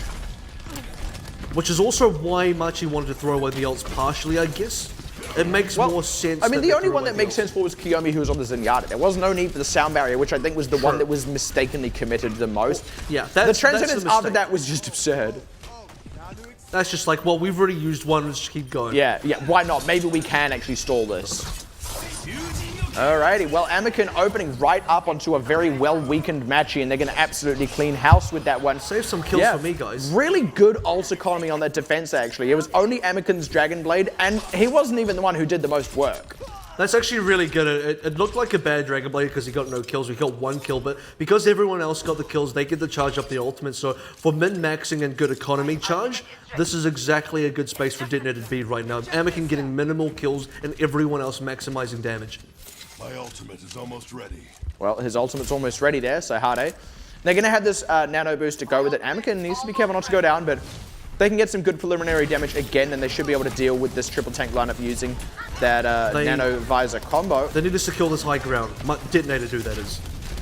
Which is also why Machi wanted to throw away the ults partially, I guess. It makes more sense. I mean, the only one that makes sense for was Kiyomi, who was on the Zenyatta. There was no need for the sound barrier, which I think was the one that was mistakenly committed the most. Yeah, the Transcendence after that was just absurd. That's just like, well, we've already used one, let's just keep going. Yeah, why not? Maybe we can actually stall this. Alrighty, well, Anakin opening right up onto a very well-weakened Machi, and they're going to absolutely clean house with that one. Save some kills for me, guys. Really good ult economy on that defense, actually. It was only Anakin's Dragon Blade, and he wasn't even the one who did the most work. That's actually really good. It looked like a bad Dragon Blade because he got no kills. We got one kill, but because everyone else got the kills, they get to charge up the ultimate. So for min-maxing and good economy charge, this is exactly a good space for DeToNator to be right now. Anakin getting minimal kills and everyone else maximizing damage. My ultimate is almost ready. Well, his ultimate's almost ready there, so Hade. They're going to have this nano boost to go with it. Anakin needs to be careful not to go down, but they can get some good preliminary damage again, and they should be able to deal with this triple tank lineup using that nano visor combo. They need to secure this high ground. DeToNator do, that is.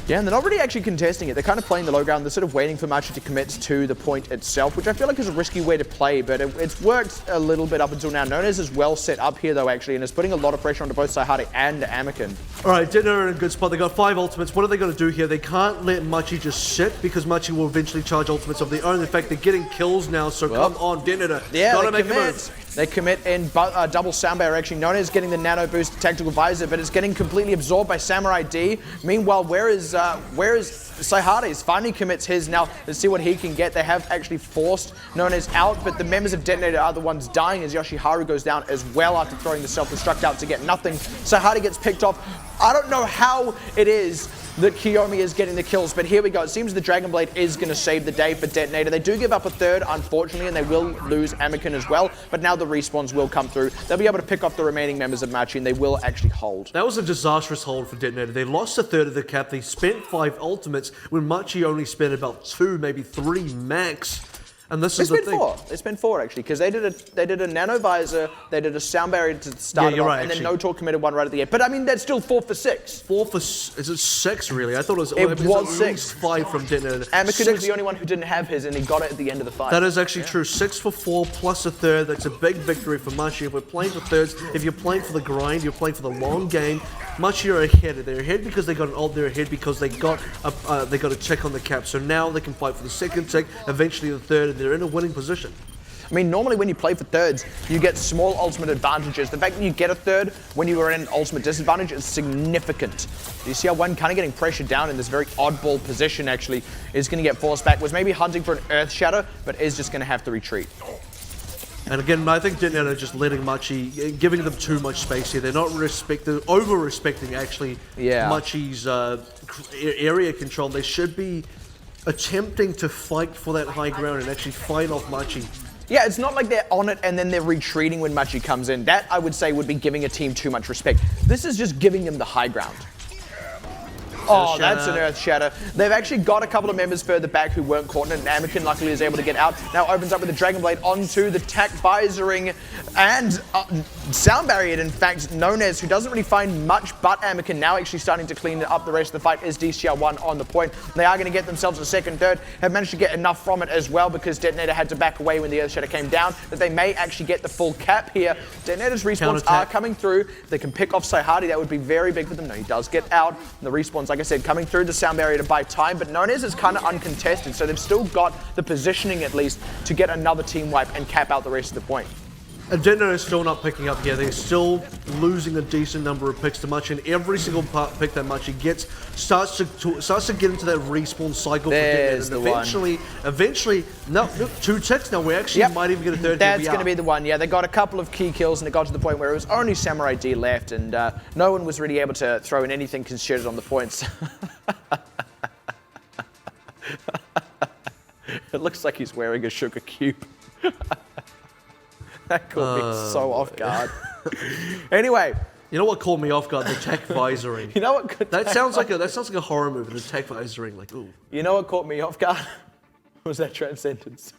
Yeah, and they're not really actually contesting it. They're kind of playing the low ground. They're sort of waiting for Machi to commit to the point itself, which I feel like is a risky way to play, but it's worked a little bit up until now. Nonez is well set up here, though, actually, and is putting a lot of pressure onto both Saihari and Anakin. All right, DeToNator in a good spot. They got 5 ultimates. What are they going to do here? They can't let Machi just sit because Machi will eventually charge ultimates of their own. In fact, they're getting kills now, so come on, DeToNator. Yeah, gotta they make a move. They commit in double sound barrier, actually. Nonez getting the nano boost tactical visor, but it's getting completely absorbed by Samurai D. Meanwhile, where is Saihari's? Finally commits his now. Let's see what he can get. They have actually forced Nonez out, but the members of DeToNator are the ones dying as Yoshiharu goes down as well after throwing the self-destruct out to get nothing. Saihari gets picked off. I don't know how it is that Kiyomi is getting the kills, but here we go. It seems the Dragon Blade is going to save the day for DeToNator. They do give up a third, unfortunately, and they will lose Anakin as well, but now the respawns will come through. They'll be able to pick off the remaining members of Machi, and they will actually hold. That was a disastrous hold for DeToNator. They lost a third of the cap. They spent 5 ultimates when Machi only spent about 2, maybe 3 max. And this is the thing. They spent 4 actually, because they did a nano visor, they did a sound barrier to start it off, right, and actually. then NoTalk committed 1 right at the end. But I mean, that's still 4 for 6. 4 for is it 6 really? I thought it was. It was at 6. least 5 from DeToNator. Anakin was the only one who didn't have his, and he got it at the end of the fight. That is actually true. 6 for 4 plus a third. That's a big victory for Machi. If we're playing for thirds, if you're playing for the grind, you're playing for the long game. Machi are ahead. They're ahead because they got an ult. They're ahead because they got a tick on the cap. So now they can fight for the second tick, eventually the third, and they're in a winning position. I mean, normally when you play for thirds, you get small ultimate advantages. The fact that you get a third when you are in an ultimate disadvantage is significant. You see how one kind of getting pressured down in this very oddball position actually is going to get forced back. Was maybe hunting for an Earth Shatter, but is just going to have to retreat. And again, I think DeToNator just letting Machi, giving them too much space here. They're not over-respecting actually Machi's area control. They should be attempting to fight for that high ground and actually fight off Machi. Yeah, it's not like they're on it and then they're retreating when Machi comes in. That, I would say, would be giving a team too much respect. This is just giving them the high ground. Oh, that's an Earth Shatter. They've actually got a couple of members further back who weren't caught in it, and Anakin luckily is able to get out. Now opens up with the Dragon Blade onto the tac visoring and sound barrier. In fact, Nonez, who doesn't really find much but Anakin, now actually starting to clean up the rest of the fight, is DCR1 on the point. They are going to get themselves a second, third, have managed to get enough from it as well because DeToNator had to back away when the Earth Shatter came down, that they may actually get the full cap here. DeToNator's respawns are coming through. They can pick off Saihari. That would be very big for them. No, he does get out. The respawns, like I said, coming through the sound barrier to buy time, but Nonez is kind of uncontested, so they've still got the positioning at least to get another team wipe and cap out the rest of the point. And DeToNator is still not picking up here. They're still losing a decent number of picks to Machi, and every single pick that Machi gets starts to get into that respawn cycle for DeToNator. And eventually, no, 2 ticks now. We actually might even get a third. That's going to be the one. Yeah, they got a couple of key kills, and it got to the point where it was only Samurai D left, and no one was really able to throw in anything considered on the points. It looks like he's wearing a sugar cube. That caught me so off guard. Anyway. You know what caught me off guard? The tech visoring. You know what? That sounds like a horror movie. The tech visoring, like ooh. You know what caught me off guard? Was that Transcendence.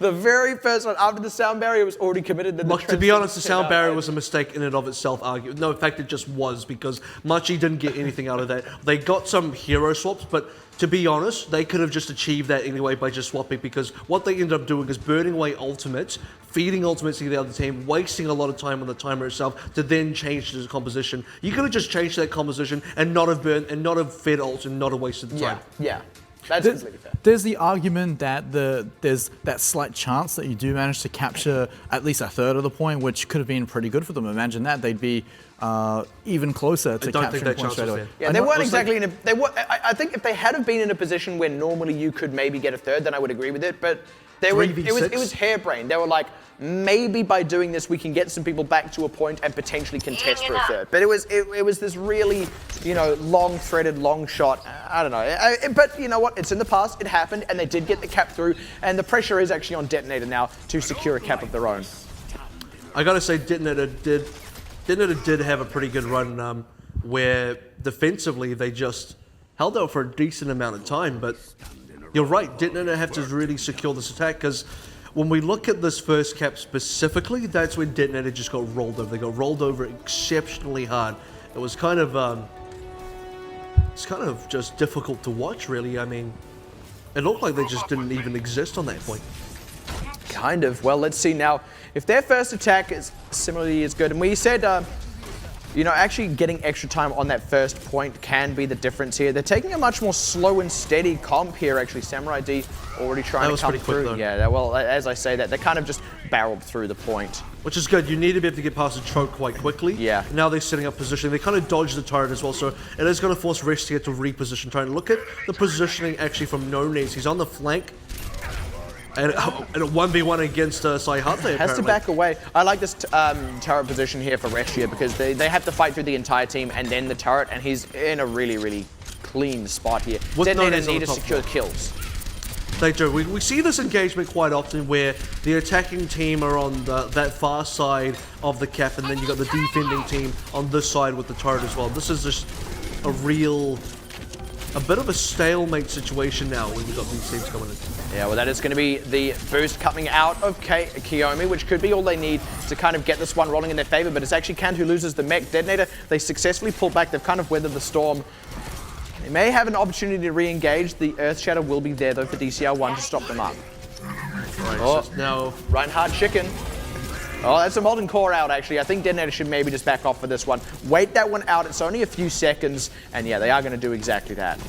The very first one after the sound barrier was already committed. Look, to be honest, the sound barrier was a mistake in and of itself. No, in fact, it just was because Machi didn't get anything out of that. They got some hero swaps, but to be honest, they could have just achieved that anyway by just swapping, because what they ended up doing is burning away ultimates, feeding ultimates to the other team, wasting a lot of time on the timer itself to then change the composition. You could have just changed that composition and not have burned and not have fed ults and not have wasted the time. Yeah. That's completely fair. There's the argument that there's that slight chance that you do manage to capture at least a third of the point, which could have been pretty good for them. Imagine that. They'd be even closer to capturing the point straight away. Yeah, they weren't exactly in a... I think if they had have been in a position where normally you could maybe get a third, then I would agree with it, but it was harebrained. They were like, maybe by doing this we can get some people back to a point and potentially contest for a third. But it was this really, long threaded, long shot. I don't know. But you know what? It's in the past. It happened, and they did get the cap through. And the pressure is actually on DeToNator now to secure a cap of their own. I gotta say, DeToNator did have a pretty good run where defensively they just held out for a decent amount of time. But you're right, DeToNator have to really secure this attack, because when we look at this first cap specifically, that's when DeToNator just got rolled over. They got rolled over exceptionally hard. It was kind of it's kind of just difficult to watch, really. I mean, it looked like they just didn't even exist on that point. Kind of. Well, let's see now if their first attack is similarly as good. And we said, you know, actually getting extra time on that first point can be the difference here. They're taking a much more slow and steady comp here, actually. Samurai D already trying to come through. Quick, yeah, well, as I say that, they kind of just barreled through the point. Which is good. You need to be able to get past the choke quite quickly. Yeah. Now they're setting up positioning. They kind of dodged the turret as well, so it is going to force Restia to reposition. Trying to look at the positioning actually from NoNames. He's on the flank. And a 1v1 against Saihate, Has to back away. I like this turret position here for Restia because they have to fight through the entire team and then the turret, and he's in a really, really clean spot here. DeToNator need to secure kills. They do. We see this engagement quite often where the attacking team are on that far side of the cap, and then you've got the defending team on this side with the turret as well. This is just a bit of a stalemate situation now when you've got these teams coming in. Yeah, well, that is going to be the boost coming out of Kiyomi, which could be all they need to kind of get this one rolling in their favor, but it's actually Kant who loses the mech. DeToNator, they successfully pull back. They've kind of weathered the storm. They may have an opportunity to re-engage. The Earth Shatter will be there, though, for DCR1 to stop them up. Right, Oh, so now Reinhardt chicken. Oh, that's a Molten Core out, actually. I think DeToNator should maybe just back off for this one. Wait that one out. It's only a few seconds. And yeah, they are going to do exactly that.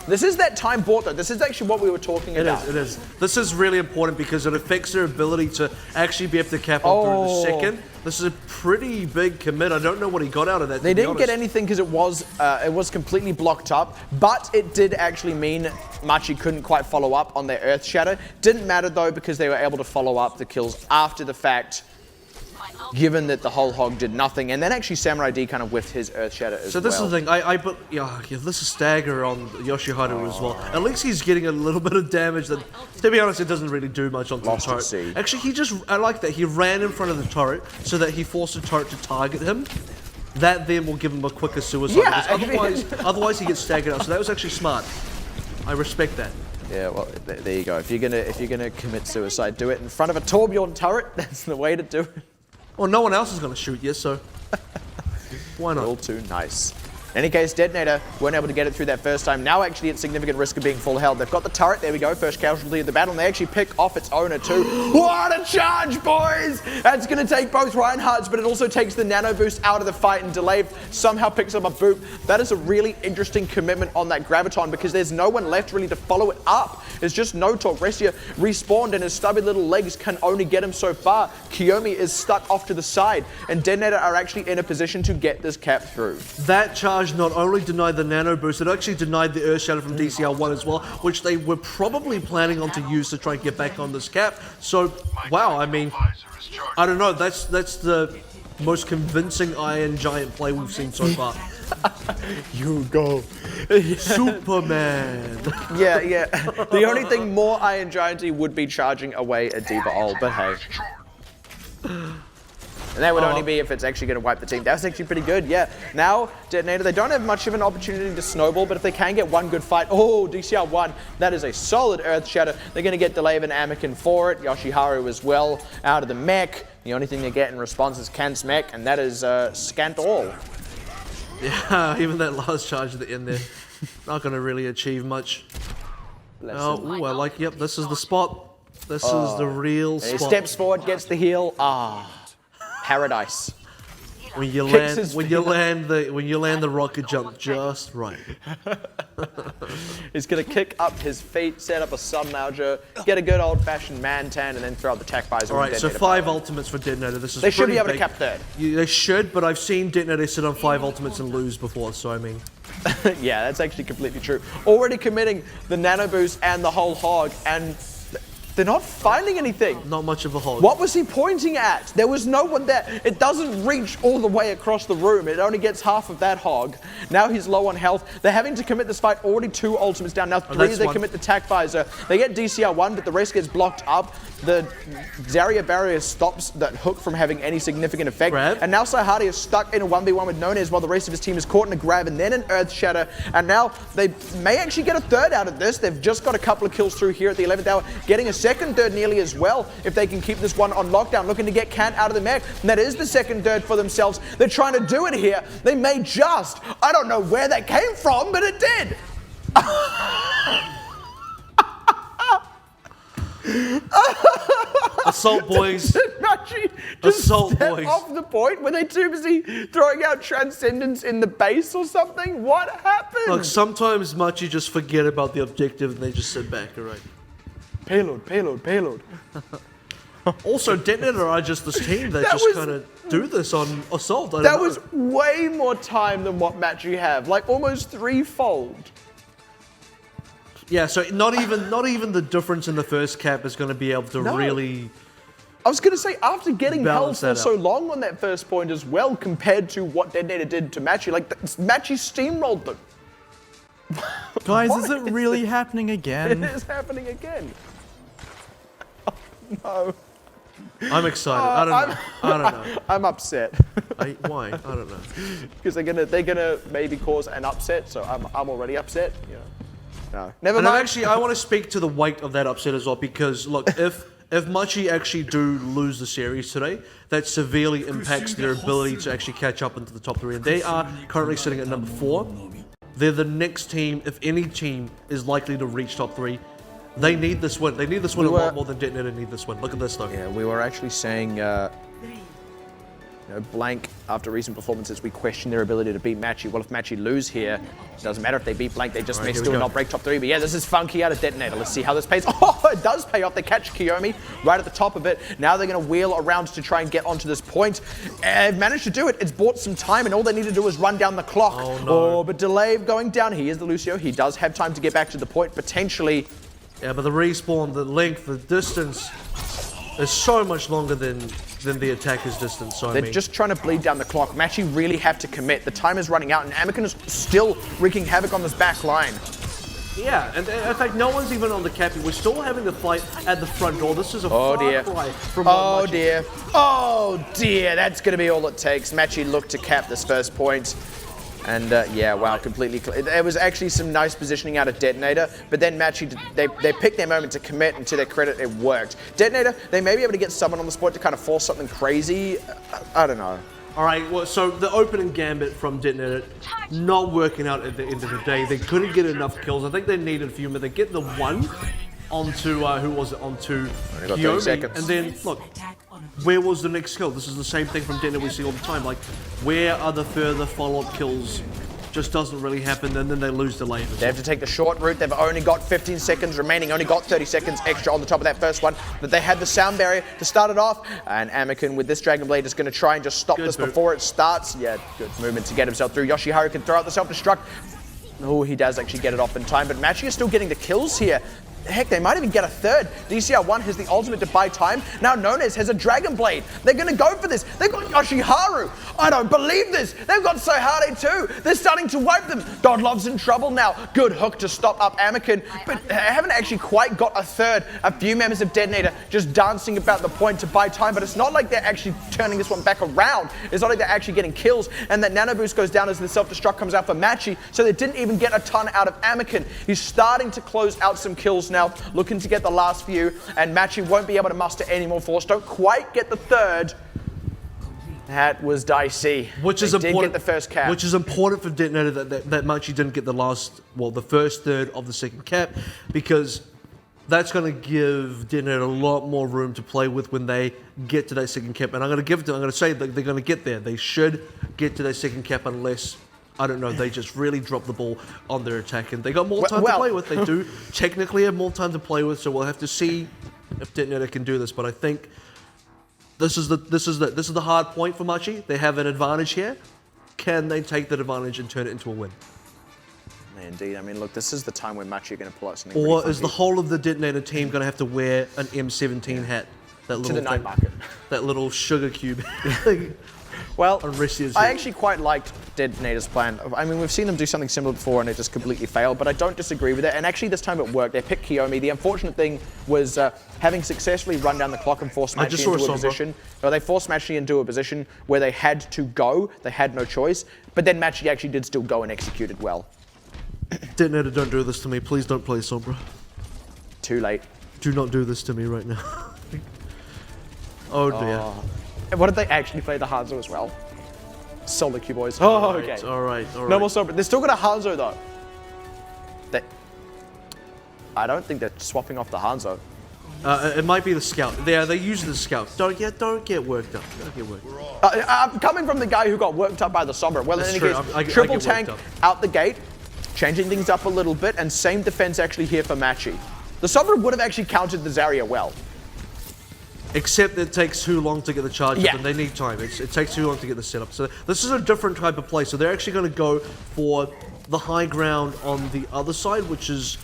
This is that time bought, though. This is actually what we were talking about. It is. This is really important because it affects their ability to actually be able to cap on through the second. This is a pretty big commit. I don't know what he got out of that. They didn't get anything because it was completely blocked up, but it did actually mean Machi couldn't quite follow up on their Earth Shatter. Didn't matter, though, because they were able to follow up the kills after the fact, given that the whole hog did nothing, and then actually Samurai D kind of whiffed his Earth Shatter as well. So this is the thing, yeah, this is stagger on Yoshiharu as well. At least he's getting a little bit of damage that, to be honest, it doesn't really do much onto the turret. Actually, I like that, he ran in front of the turret so that he forced the turret to target him. That then will give him a quicker suicide, because otherwise he gets staggered out, so that was actually smart. I respect that. Yeah, well, there you go. If you're gonna commit suicide, do it in front of a Torbjorn turret. That's the way to do it. Well, no one else is going to shoot you, so why not? All too nice. In any case, DeToNator weren't able to get it through that first time. Now actually at significant risk of being full held. They've got the turret. There we go. First casualty of the battle. And they actually pick off its owner too. What a charge, boys! That's going to take both Reinhardt's, but it also takes the nano boost out of the fight, and Delay somehow picks up a boop. That is a really interesting commitment on that Graviton because there's no one left really to follow it up. It's just no talk. Restia respawned and his stubby little legs can only get him so far. Kiyomi is stuck off to the side, and DeToNator are actually in a position to get this cap through. That charge not only denied the nano boost, it actually denied the Earth Shatter from DCR1 as well, which they were probably planning on to use to try and get back on this cap. So, wow, I mean, I don't know, that's the most convincing Iron Giant play we've seen so far. You go. Superman. Yeah. The only thing more Iron Giant-y would be charging away a D.Va, but hey. And that would only be if it's actually going to wipe the team. That's actually pretty good, yeah. Now, DeToNator, they don't have much of an opportunity to snowball, but if they can get one good fight, oh, DCR1, that is a solid Earth Shatter. They're going to get Delay and Anakin for it. Yoshiharu as well, out of the mech. The only thing they get in response is Kant's mech, and that is scant all. Yeah, even that last charge at the end there, not going to really achieve much. Oh, I like, yep, this is the spot. This is the real spot. He steps forward, gets the heal. Paradise. When you land the rocket jump just right. He's gonna kick up his feet, set up a sun lounger, get a good old-fashioned man tan, and then throw up the tac visor. All right, so 5 ultimates for DeToNator. This is they should be able big. to cap third. They should, but I've seen DeToNator sit on 5 ultimates and lose before, so I mean. Yeah, that's actually completely true. Already committing the nano boost and the whole hog, and they're not finding anything. Not much of a hog. What was he pointing at? There was no one there. It doesn't reach all the way across the room. It only gets half of that hog. Now he's low on health. They're having to commit this fight. Already 2 ultimates down. Now 3 they commit the tac visor. They get DCR1, but the rest gets blocked up. The Zarya barrier stops that hook from having any significant effect. Grab. And now Saihate is stuck in a 1v1 with NoNames while the rest of his team is caught in a grab and then an Earth Shatter. And now they may actually get a third out of this. They've just got a couple of kills through here at the 11th hour, getting a second third nearly as well if they can keep this one on lockdown. Looking to get Kant out of the mech, and that is the second third for themselves. They're trying to do it here. They may just, I don't know where that came from, but it did. Assault boys. Assault boys. Off the point? Were they too busy throwing out Transcendence in the base or something? What happened? Look, sometimes Machi just forget about the objective and they just sit back, alright. Payload, payload, payload. Also, DeToNator are just this team that just kind of do this on Assault. That was way more time than what Machi have, like almost threefold. Yeah, so not even the difference in the first cap is going to be able to really. I was going to say, after getting held balance for that so out. long on that first point as well, compared to what DeToNator did to Machi, like Machi steamrolled them. Guys, What is it really happening again? It is happening again. Oh, no. I'm excited. I don't know. I'm upset. Why? I don't know. Because they're gonna maybe cause an upset, so I'm already upset. Yeah. No. Never And mind. I want to speak to the weight of that upset as well, because look, if Machi actually do lose the series today, that severely impacts their ability to actually catch up into the top 3. And they are currently sitting at number 4. They're the next team, if any team is likely to reach top 3. They need this win. They need this win a lot more than DeToNator need this win. Look at this though. Yeah, we were actually saying, Blank, after recent performances, we question their ability to beat Machi. Well, if Machi lose here, it doesn't matter if they beat Blank, they just may still not break top 3. But yeah, this is funky out of DeToNator. Let's see how this pays. Oh, it does pay off. They catch Kiyomi right at the top of it. Now they're going to wheel around to try and get onto this point. They've managed to do it. It's bought some time, and all they need to do is run down the clock. Oh, no. Oh, but delay going down. He is the Lucio. He does have time to get back to the point, potentially. Yeah, but the respawn, the length, the distance is so much longer than the attacker's distance. So They're just trying to bleed down the clock. Machi really have to commit. The time is running out, and Anakin is still wreaking havoc on this back line. Yeah, and in fact, no one's even on the cappy. We're still having the fight at the front door. This is a far cry from what Machi. Dear. Oh dear, that's going to be all it takes. Machi looked to cap this first point. And yeah, wow, completely. There was actually some nice positioning out of DeToNator, but then Machi, they picked their moment to commit, and to their credit, it worked. DeToNator, they may be able to get someone on the spot to kind of force something crazy. I don't know. All right, well, so the opening gambit from DeToNator not working out at the end of the day. They couldn't get enough kills. I think they needed a few, but they get the one onto, who was it, onto Kiyomi. And then, look, where was the next kill? This is the same thing from DeToNator we see all the time. Like, where are the further follow-up kills? Just doesn't really happen, and then they lose the lane. They have to take the short route. They've only got 15 seconds remaining, only got 30 seconds extra on the top of that first one. But they had the sound barrier to start it off, and Anakin with this Dragon Blade is going to try and just stop this before it starts. Yeah, good movement to get himself through. Yoshiharu can throw out the self-destruct. Oh, he does actually get it off in time, but Machi is still getting the kills here. Heck, they might even get a third. DCR1 has the ultimate to buy time. Now Nonez has a Dragon Blade. They're going to go for this. They've got Yoshiharu. I don't believe this. They've got Sohade too. They're starting to wipe them. Godlov's in trouble now. Good hook to stop up Anakin, but they haven't actually quite got a third. A few members of DeToNator just dancing about the point to buy time, but it's not like they're actually turning this one back around. It's not like they're actually getting kills, and that nano boost goes down as the self-destruct comes out for Machi, so they didn't even get a ton out of Anakin. He's starting to close out some kills now, looking to get the last few, and Machi won't be able to muster any more force. Don't quite get the third. That was dicey. Which is important. Did get the first cap. Which is important for DeToNator that Machi didn't get the first third of the second cap, because that's going to give DeToNator a lot more room to play with when they get to that second cap. And I'm going to say that they're going to get there. They should get to that second cap unless, I don't know, they just really drop the ball on their attack, and they got more time to play with. They do technically have more time to play with, so we'll have to see if DeToNator can do this. But I think this is the hard point for Machi. They have an advantage here. Can they take that advantage and turn it into a win? Indeed. I mean, look, this is the time when Machi are going to pull out something. Or is the whole of the DeToNator team going to have to wear an M17 hat? That little to the night market. That little sugar cube. Well, I actually quite liked DeToNator's plan. I mean, we've seen them do something similar before and it just completely failed, but I don't disagree with it. And actually this time it worked. They picked Kiyomi. The unfortunate thing was having successfully run down the clock and forced Machi into a position. Well, they forced Machi into a position where they had to go. They had no choice. But then Machi actually did still go and execute it well. DeToNator, don't do this to me. Please don't play Sombra. Too late. do not do this to me right now. Oh dear. And what did they actually play the Hanzo as well? Solo Q boys. Oh, okay. All right. No more Sober. They're still got a Hanzo though. I don't think they're swapping off the Hanzo. It might be the scout. They use the scout. Don't get worked up. Don't get worked up. I'm coming from the guy who got worked up by the Sombra. Well, in any case, triple tank out the gate, changing things up a little bit, and same defense actually here for Machi. The Sombra would have actually countered the Zarya well. Except it takes too long to get the charge up, and they need time. It takes too long to get the setup. So this is a different type of play. So they're actually going to go for the high ground on the other side, which is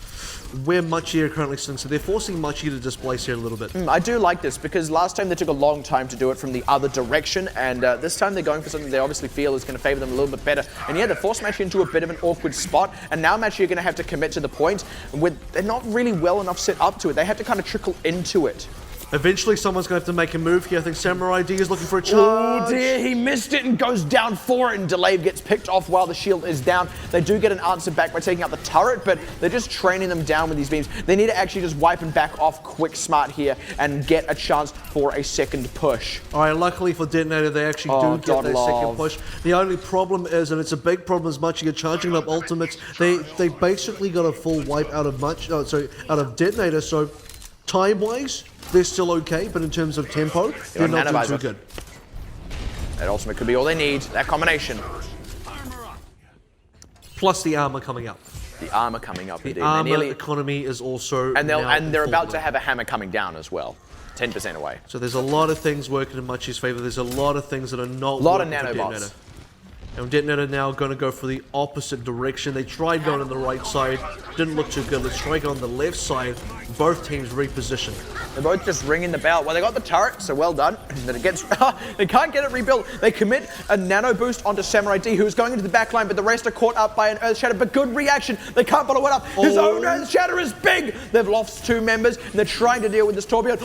where Machi are currently sitting. So they're forcing Machi to displace here a little bit. I do like this because last time they took a long time to do it from the other direction, and this time they're going for something they obviously feel is going to favor them a little bit better. And yeah, they forced Machi into a bit of an awkward spot, and now Machi are going to have to commit to the point with they're not really well enough set up to it. They have to kind of trickle into it. Eventually, someone's going to have to make a move here. I think Samurai D is looking for a charge. Oh dear, he missed it and goes down for it, and Delayed gets picked off while the shield is down. They do get an answer back by taking out the turret, but they're just training them down with these beams. They need to actually just wipe and back off quick smart here and get a chance for a second push. All right, luckily for DeToNator, they actually do get that second push. The only problem is, and it's a big problem as much as you're charging up ultimates, they basically got a full wipe out of out of DeToNator, so time-wise, they're still okay, but in terms of tempo, they're not doing too good. That ultimate could be all they need, that combination. Plus the armor coming up. The armor coming up. The armor economy is also and they're about to have a hammer coming down as well. 10% away. So there's a lot of things working in Machi's favor. There's a lot of things that are not working. A lot of nanobots. And DeToNator now going to go for the opposite direction. They tried going on the right side, didn't look too good. Let's try going on the left side. Both teams reposition. They're both just ringing the bell. Well, they got the turret, so well done. But it gets, they can't get it rebuilt. They commit a nano boost onto Samurai D, who's going into the back line, but the rest are caught up by an Earth Shatter. But good reaction. They can't follow it up. His own Earth Shatter is big. They've lost 2 members, and they're trying to deal with this Torbjorn.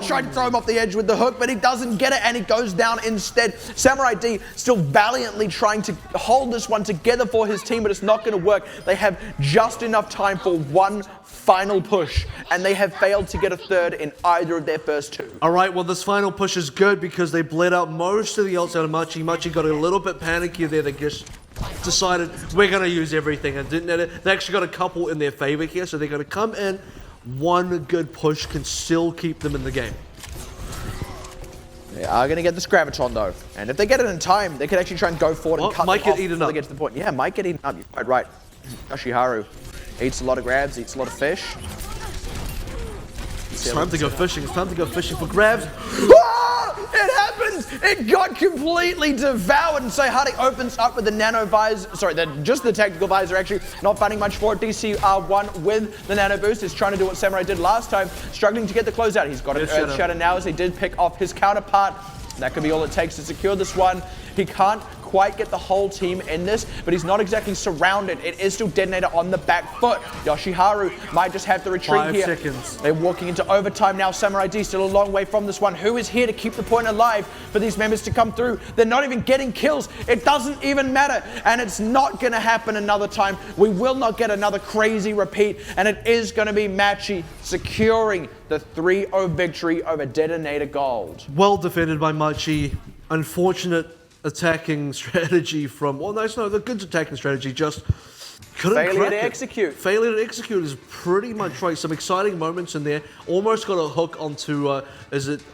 Trying to throw him off the edge with the hook, but he doesn't get it, and he goes down instead. Samurai D still valiantly trying to hold this one together for his team, but it's not going to work. They have just enough time for one final push, and they have failed to get a third in either of their first 2. All right, well, this final push is good because they bled out most of the ults out of Machi. Machi got a little bit panicky there. They just decided, we're going to use everything, and they actually got a couple in their favor here, so they're going to come in. One good push can still keep them in the game. They are going to get this Gravitron though, and if they get it in time, they could actually try and go forward and cut might them get eaten up. They get to the point. Yeah, might get eaten up. You're quite right. Yoshiharu eats a lot of grabs, eats a lot of fish. It's time to go fishing. It's time to go fishing for grabs. Oh, it happens! It got completely devoured, and Sayhari opens up with the nano visor. Sorry, just the tactical visor, actually not finding much for it. DCR1 with the nano boost is trying to do what Samurai did last time, struggling to get the closeout. He's got an Earth Shatter now as he did pick off his counterpart. That could be all it takes to secure this one. He can't quite get the whole team in this, but he's not exactly surrounded. It is still DeToNator on the back foot. Yoshiharu might just have to retreat 5 here. seconds. They're walking into overtime now. Samurai D still a long way from this one. Who is here to keep the point alive for these members to come through? They're not even getting kills. It doesn't even matter, and it's not going to happen another time. We will not get another crazy repeat, and it is going to be Machi securing the 3-0 victory over DeToNator.GOLD. Well defended by Machi. Unfortunate attacking strategy from, well, no, the good attacking strategy, just couldn't failure crack to it. execute. Failure to execute is pretty much right. Some exciting moments in there. Almost got a hook onto,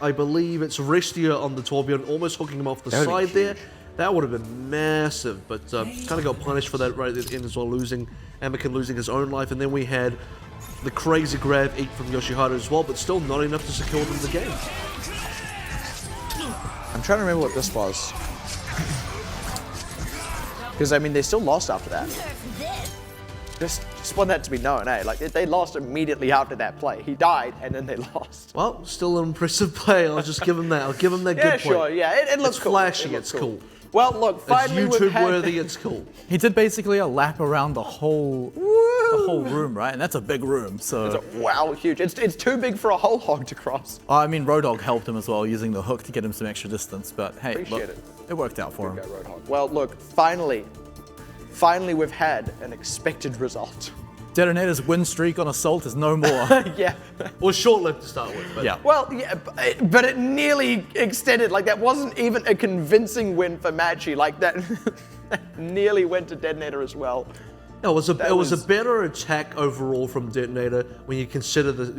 I believe it's Restia on the Torbjorn, almost hooking him off the side there. That would have been massive, but kind of got punished for that right at the end as well, Anakin losing his own life, and then we had the crazy grab eat from Yoshiharu as well, but still not enough to secure them the game. I'm trying to remember what this was. Because, I mean, they still lost after that. Just want that to be known, eh? Like, they lost immediately after that play. He died, and then they lost. Well, still an impressive play. I'll just give him that. I'll give him that good play. Yeah, sure, yeah. It looks it's cool. Flashy, it's cool. Well, look, finally it's YouTube-worthy, it's cool. He did basically a lap around the whole room, right? And that's a big room, so... Wow, huge. It's too big for a whole hog to cross. I mean, Roadhog helped him as well, using the hook to get him some extra distance, but hey, look, it worked out for him. Well, look, finally we've had an expected result. DeToNator's win streak on Assault is no more. Yeah. Well, short-lived to start with. But Yeah. Well, yeah, but it nearly extended. Like, that wasn't even a convincing win for Machi. Like, that nearly went to DeToNator as well. No, it was a better attack overall from DeToNator when you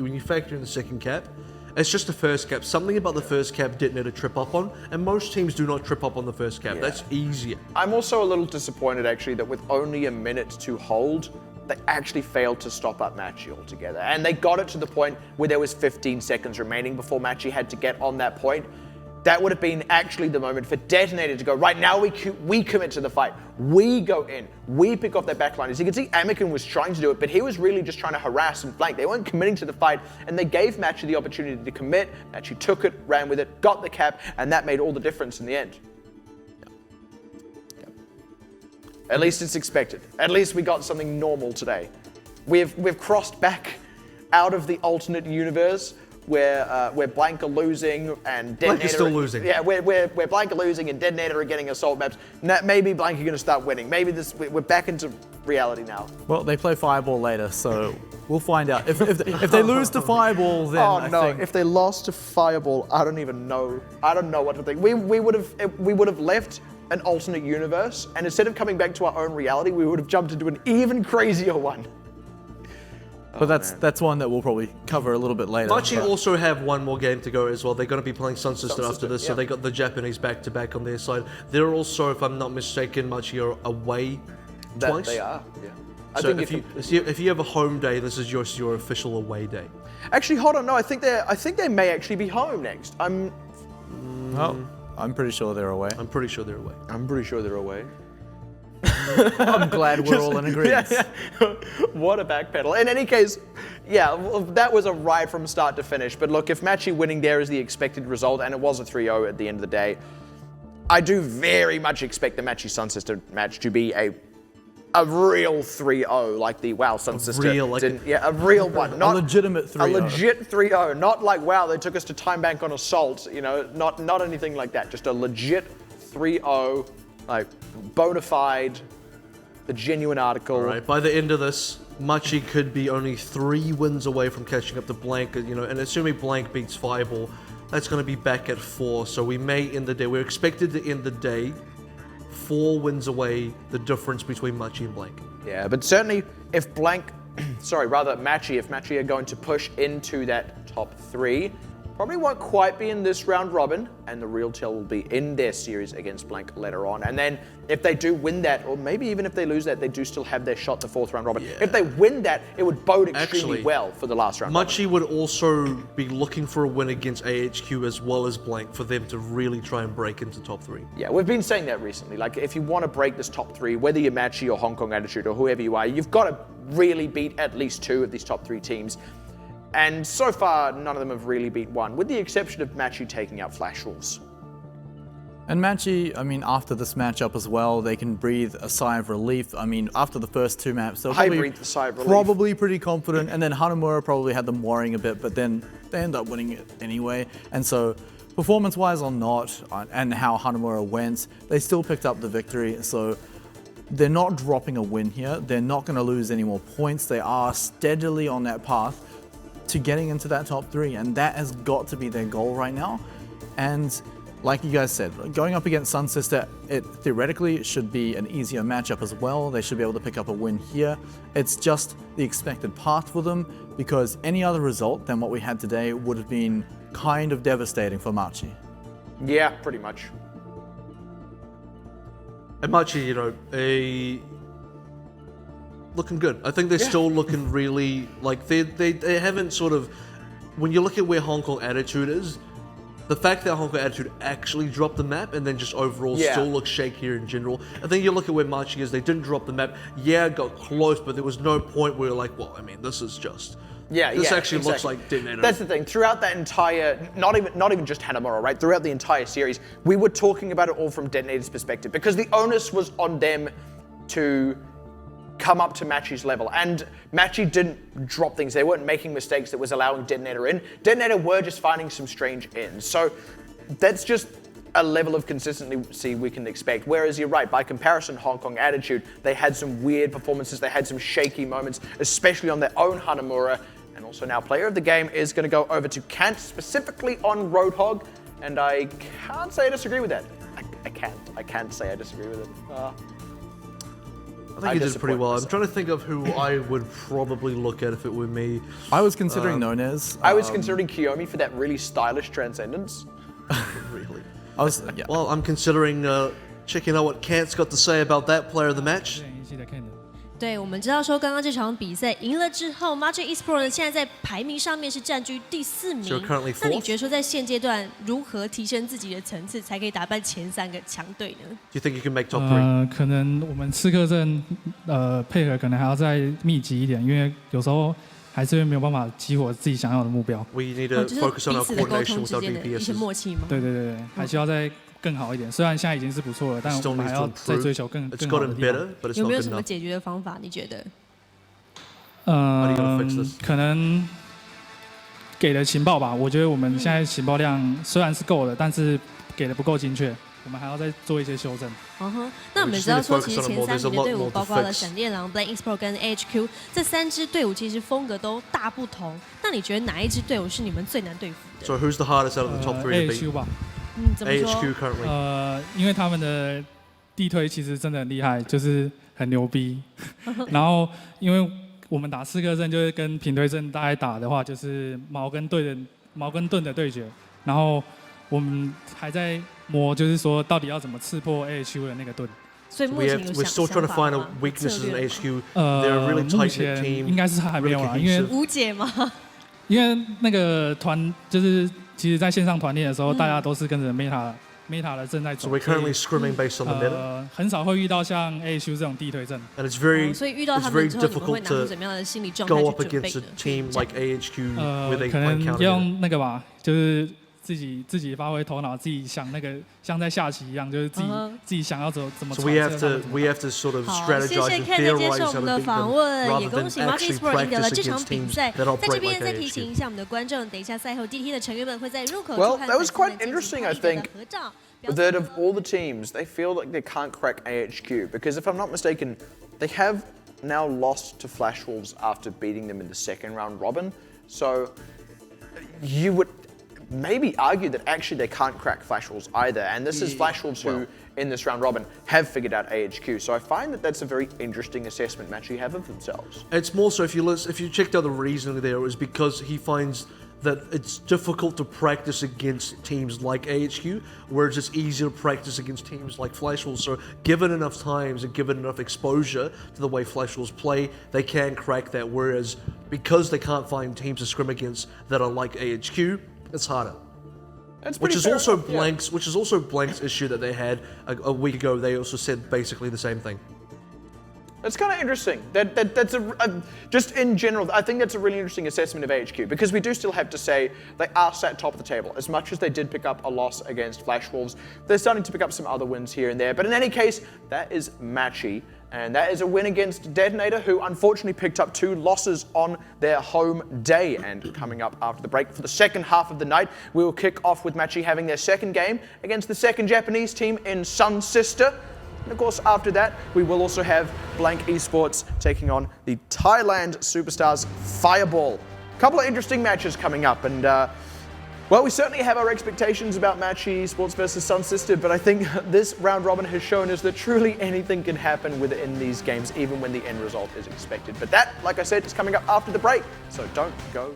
when you factor in the second cap. It's just the first cap. Something about the first cap DeToNator trip up on, and most teams do not trip up on the first cap. Yeah. That's easier. I'm also a little disappointed, actually, that with only a minute to hold, they actually failed to stop up Machi altogether. And they got it to the point where there was 15 seconds remaining before Machi had to get on that point. That would have been actually the moment for DeToNator to go, right now we commit to the fight. We go in, we pick off their backline. As you can see, Anakin was trying to do it, but he was really just trying to harass and flank. They weren't committing to the fight, and they gave Machi the opportunity to commit. Machi took it, ran with it, got the cap, and that made all the difference in the end. At least it's expected. At least we got something normal today. We've crossed back out of the alternate universe where Blank are losing and DeToNator Blank is still losing. Yeah, where Blank are losing and DeToNator are getting assault maps. Maybe Blank are going to start winning. Maybe we're back into reality now. Well, they play Fireball later, so we'll find out. If they lose to Fireball, then Oh I no! think If they lost to Fireball, I don't even know. I don't know what to think. We would have left an alternate universe, and instead of coming back to our own reality, we would have jumped into an even crazier one. But that's one that we'll probably cover a little bit later. Machi but- also have one more game to go as well. They're going to be playing Sun Sister after this, so yeah. they got the Japanese back-to-back on their side. They're also, if I'm not mistaken, Machi are away twice. They are. Yeah. I So think if you have a home day, this is your official away day. actually, hold on. No, I think they may actually be home next. Oh, I'm pretty sure they're away. I'm pretty sure they're away. I'm pretty sure they're away. I'm glad we're all in agreement. Yeah. What a backpedal. In any case, yeah, well, that was a ride from start to finish. But look, if Machi winning there is the expected result, and it was a 3-0 at the end of the day, I do very much expect the Machi Sun Sister match to be a real 3-0, like the WoW Sun Sister. A real one. Not a legitimate 3-0. A legit 3-0. Not like, wow, they took us to Time Bank on Assault. You know, not anything like that. Just a legit 3-0, like bona fide, the genuine article. All right, by the end of this, Machi could be only 3 wins away from catching up to Blank, you know, and assuming Blank beats Fireball, that's going to be back at 4, so we may end the day. We're expected to end the day 4 wins away, the difference between Machi and Blank. Yeah, but certainly if Blank, Machi, if Machi are going to push into that top 3, probably won't quite be in this round robin, and the real tell will be in their series against Blank later on. And then if they do win that, or maybe even if they lose that, they do still have their shot to 4th round robin. Yeah. If they win that, it would bode extremely Actually, well for the last round Machi would also be looking for a win against AHQ as well as Blank for them to really try and break into top 3. Yeah, we've been saying that recently. Like, if you want to break this top 3, whether you're Machi or Hong Kong Attitude or whoever you are, you've got to really beat at least 2 of these top 3 teams. And so far, none of them have really beat one, with the exception of Machi taking out Flash Wolves. And Machi, I mean, after this matchup as well, they can breathe a sigh of relief. I mean, after the first 2 maps, they're probably pretty confident. And then Hanamura probably had them worrying a bit, but then they end up winning it anyway. And so, performance-wise or not, and how Hanamura went, they still picked up the victory. So they're not dropping a win here. They're not going to lose any more points. They are steadily on that path to getting into that top 3, and that has got to be their goal right now. And like you guys said, going up against Sun Sister, it theoretically should be an easier matchup as well. They should be able to pick up a win here. It's just the expected path for them, because any other result than what we had today would have been kind of devastating for Machi. Yeah, pretty much. And Machi, you know, looking good. I think they're still looking really, like, they haven't sort of, when you look at where Hong Kong Attitude is, the fact that Hong Kong Attitude actually dropped the map and then just overall still looks shakier in general. I think you look at where Machi is, they didn't drop the map. Yeah, it got close, but there was no point where you're like, well, I mean, this is just... This actually looks like DeToNator. That's the thing. Throughout that entire, not even just Hanamura, right? Throughout the entire series, we were talking about it all from DeToNator's perspective, because the onus was on them to come up to Machi's level, and Machi didn't drop things. They weren't making mistakes that was allowing DeToNator in. DeToNator were just finding some strange ends. So that's just a level of consistency we can expect. Whereas you're right, by comparison, Hong Kong Attitude, they had some weird performances, they had some shaky moments, especially on their own Hanamura. And also now player of the game is going to go over to Kant, specifically on Roadhog. And I can't say I disagree with that. I can't say I disagree with it. I think he did pretty well. I'm trying to think of who I would probably look at if it were me. I was considering Nonez. I was considering Kiyomi for that really stylish transcendence. Really? Yeah. Well, I'm considering checking out what Kant's got to say about that player of the match. 对，我们知道说刚刚这场比赛赢了之后 ，Machi Esports 现在在排名上面是占据第4名。So currently fourth. 那你觉得说在现阶段如何提升自己的层次，才可以打败前3个强队呢 Do you think you can make top 3? 可能我们刺客阵配合可能还要再密集一点，因为有时候还是没有办法激活自己想要的目标。We need to 就是 focus on 彼 our 此的沟 coordination 通 with 之 our 间的一些 DPS. 默契吗？对对对，还需要再更好一点。虽然现在已经是不错了，但我们还要再追求更 It's 好的 gotten 地方。 better, but it's 有 not 没有 good 什么 enough. 解决的方法？你觉得？ How are you gonna fix this? 可能给的情报吧。我觉得我们现在情报量虽然是够的，但是给的不够精确，我们还要再做一些修正。那我们知道说，其实前3 There's a 名的 lot 队伍 more to 包括了 fix. 闪电狼、Blank Esports 跟 AHQ 这3支队伍，其实风格都大不同。那你觉得哪一支队伍是你们最难对付的？ So who's the hardest out of the top 3 to beat? AHQ 吧。怎么说？ AHQ currently. 因为他们的地推其实真的很厉害，就是很牛逼。然后因为我们打刺客阵就是跟平推阵大概打的话，就是矛跟盾的对决。然后我们还在摸，就是说到底要怎么刺破 AHQ 的那个盾。所以目前有 We're still trying to find a weaknesses in HQ. They're a really 目 tight 前 knit team. 应该是还没有啦，因为无解吗？因为那个团就是其实在线上团练的时候，大家都是跟着 meta 的阵在走。So we're currently scrimming based on the meta. 很少会遇到像 AHQ 这种地推阵。 And it's very 所以遇到他 it's 们 very 之后，你们会 difficult 拿出 to 怎么样的心理状态 go 去 up 准备 against a 呢？ team like AHQ where they 可 play 能 counter. 用那个吧，就是自己发挥头脑，自己想那个像在下棋一样，就是自己想要怎么 So 传 we have to sort of 好，谢 strategize 谢 and Ken 的接 theorize 受我 how 们 to 的 beat 访 them 问，也 rather 恭 than 喜 Machi actually Esports 赢得了 practice 这场 against 比 teams 赛。 that 在这 operate 边 like 再提醒 AHQ. 一下我们的观众，等一下赛后 DT 的成员们会在入口 Well, 处和 that was 粉丝 quite 们进行 interesting, I 快乐的 think. 合照。 That of all the teams, they feel like they can't crack AHQ because if I'm not mistaken, they have now lost to Flash Wolves after beating them in the second round robin. So you would maybe argue that actually they can't crack Flash Wolves either. And this is Flash Wolves who, in this round robin, have figured out AHQ. So I find that that's a very interesting assessment Machi have of themselves. It's more so if you checked out the reasoning there, it was because he finds that it's difficult to practice against teams like AHQ, whereas it's easier to practice against teams like Flash Wolves. So given enough times and given enough exposure to the way Flash Wolves play, they can crack that. Whereas because they can't find teams to scrim against that are like AHQ, it's harder. Which is also Blank's issue that they had a week ago. They also said basically the same thing. That's kind of interesting. That's just in general, I think that's a really interesting assessment of AHQ because we do still have to say they are sat top of the table. As much as they did pick up a loss against Flash Wolves, they're starting to pick up some other wins here and there. But in any case, that is Machi. And that is a win against DeToNator, who unfortunately picked up 2 losses on their home day. And coming up after the break for the second half of the night, we will kick off with Machi having their second game against the second Japanese team in Sun Sister. And of course, after that, we will also have Blank Esports taking on the Thailand Superstars Fireball. A couple of interesting matches coming up, and well, we certainly have our expectations about Machi Esports versus Sun Sister, but I think this round robin has shown us that truly anything can happen within these games, even when the end result is expected. But that, like I said, is coming up after the break, so don't go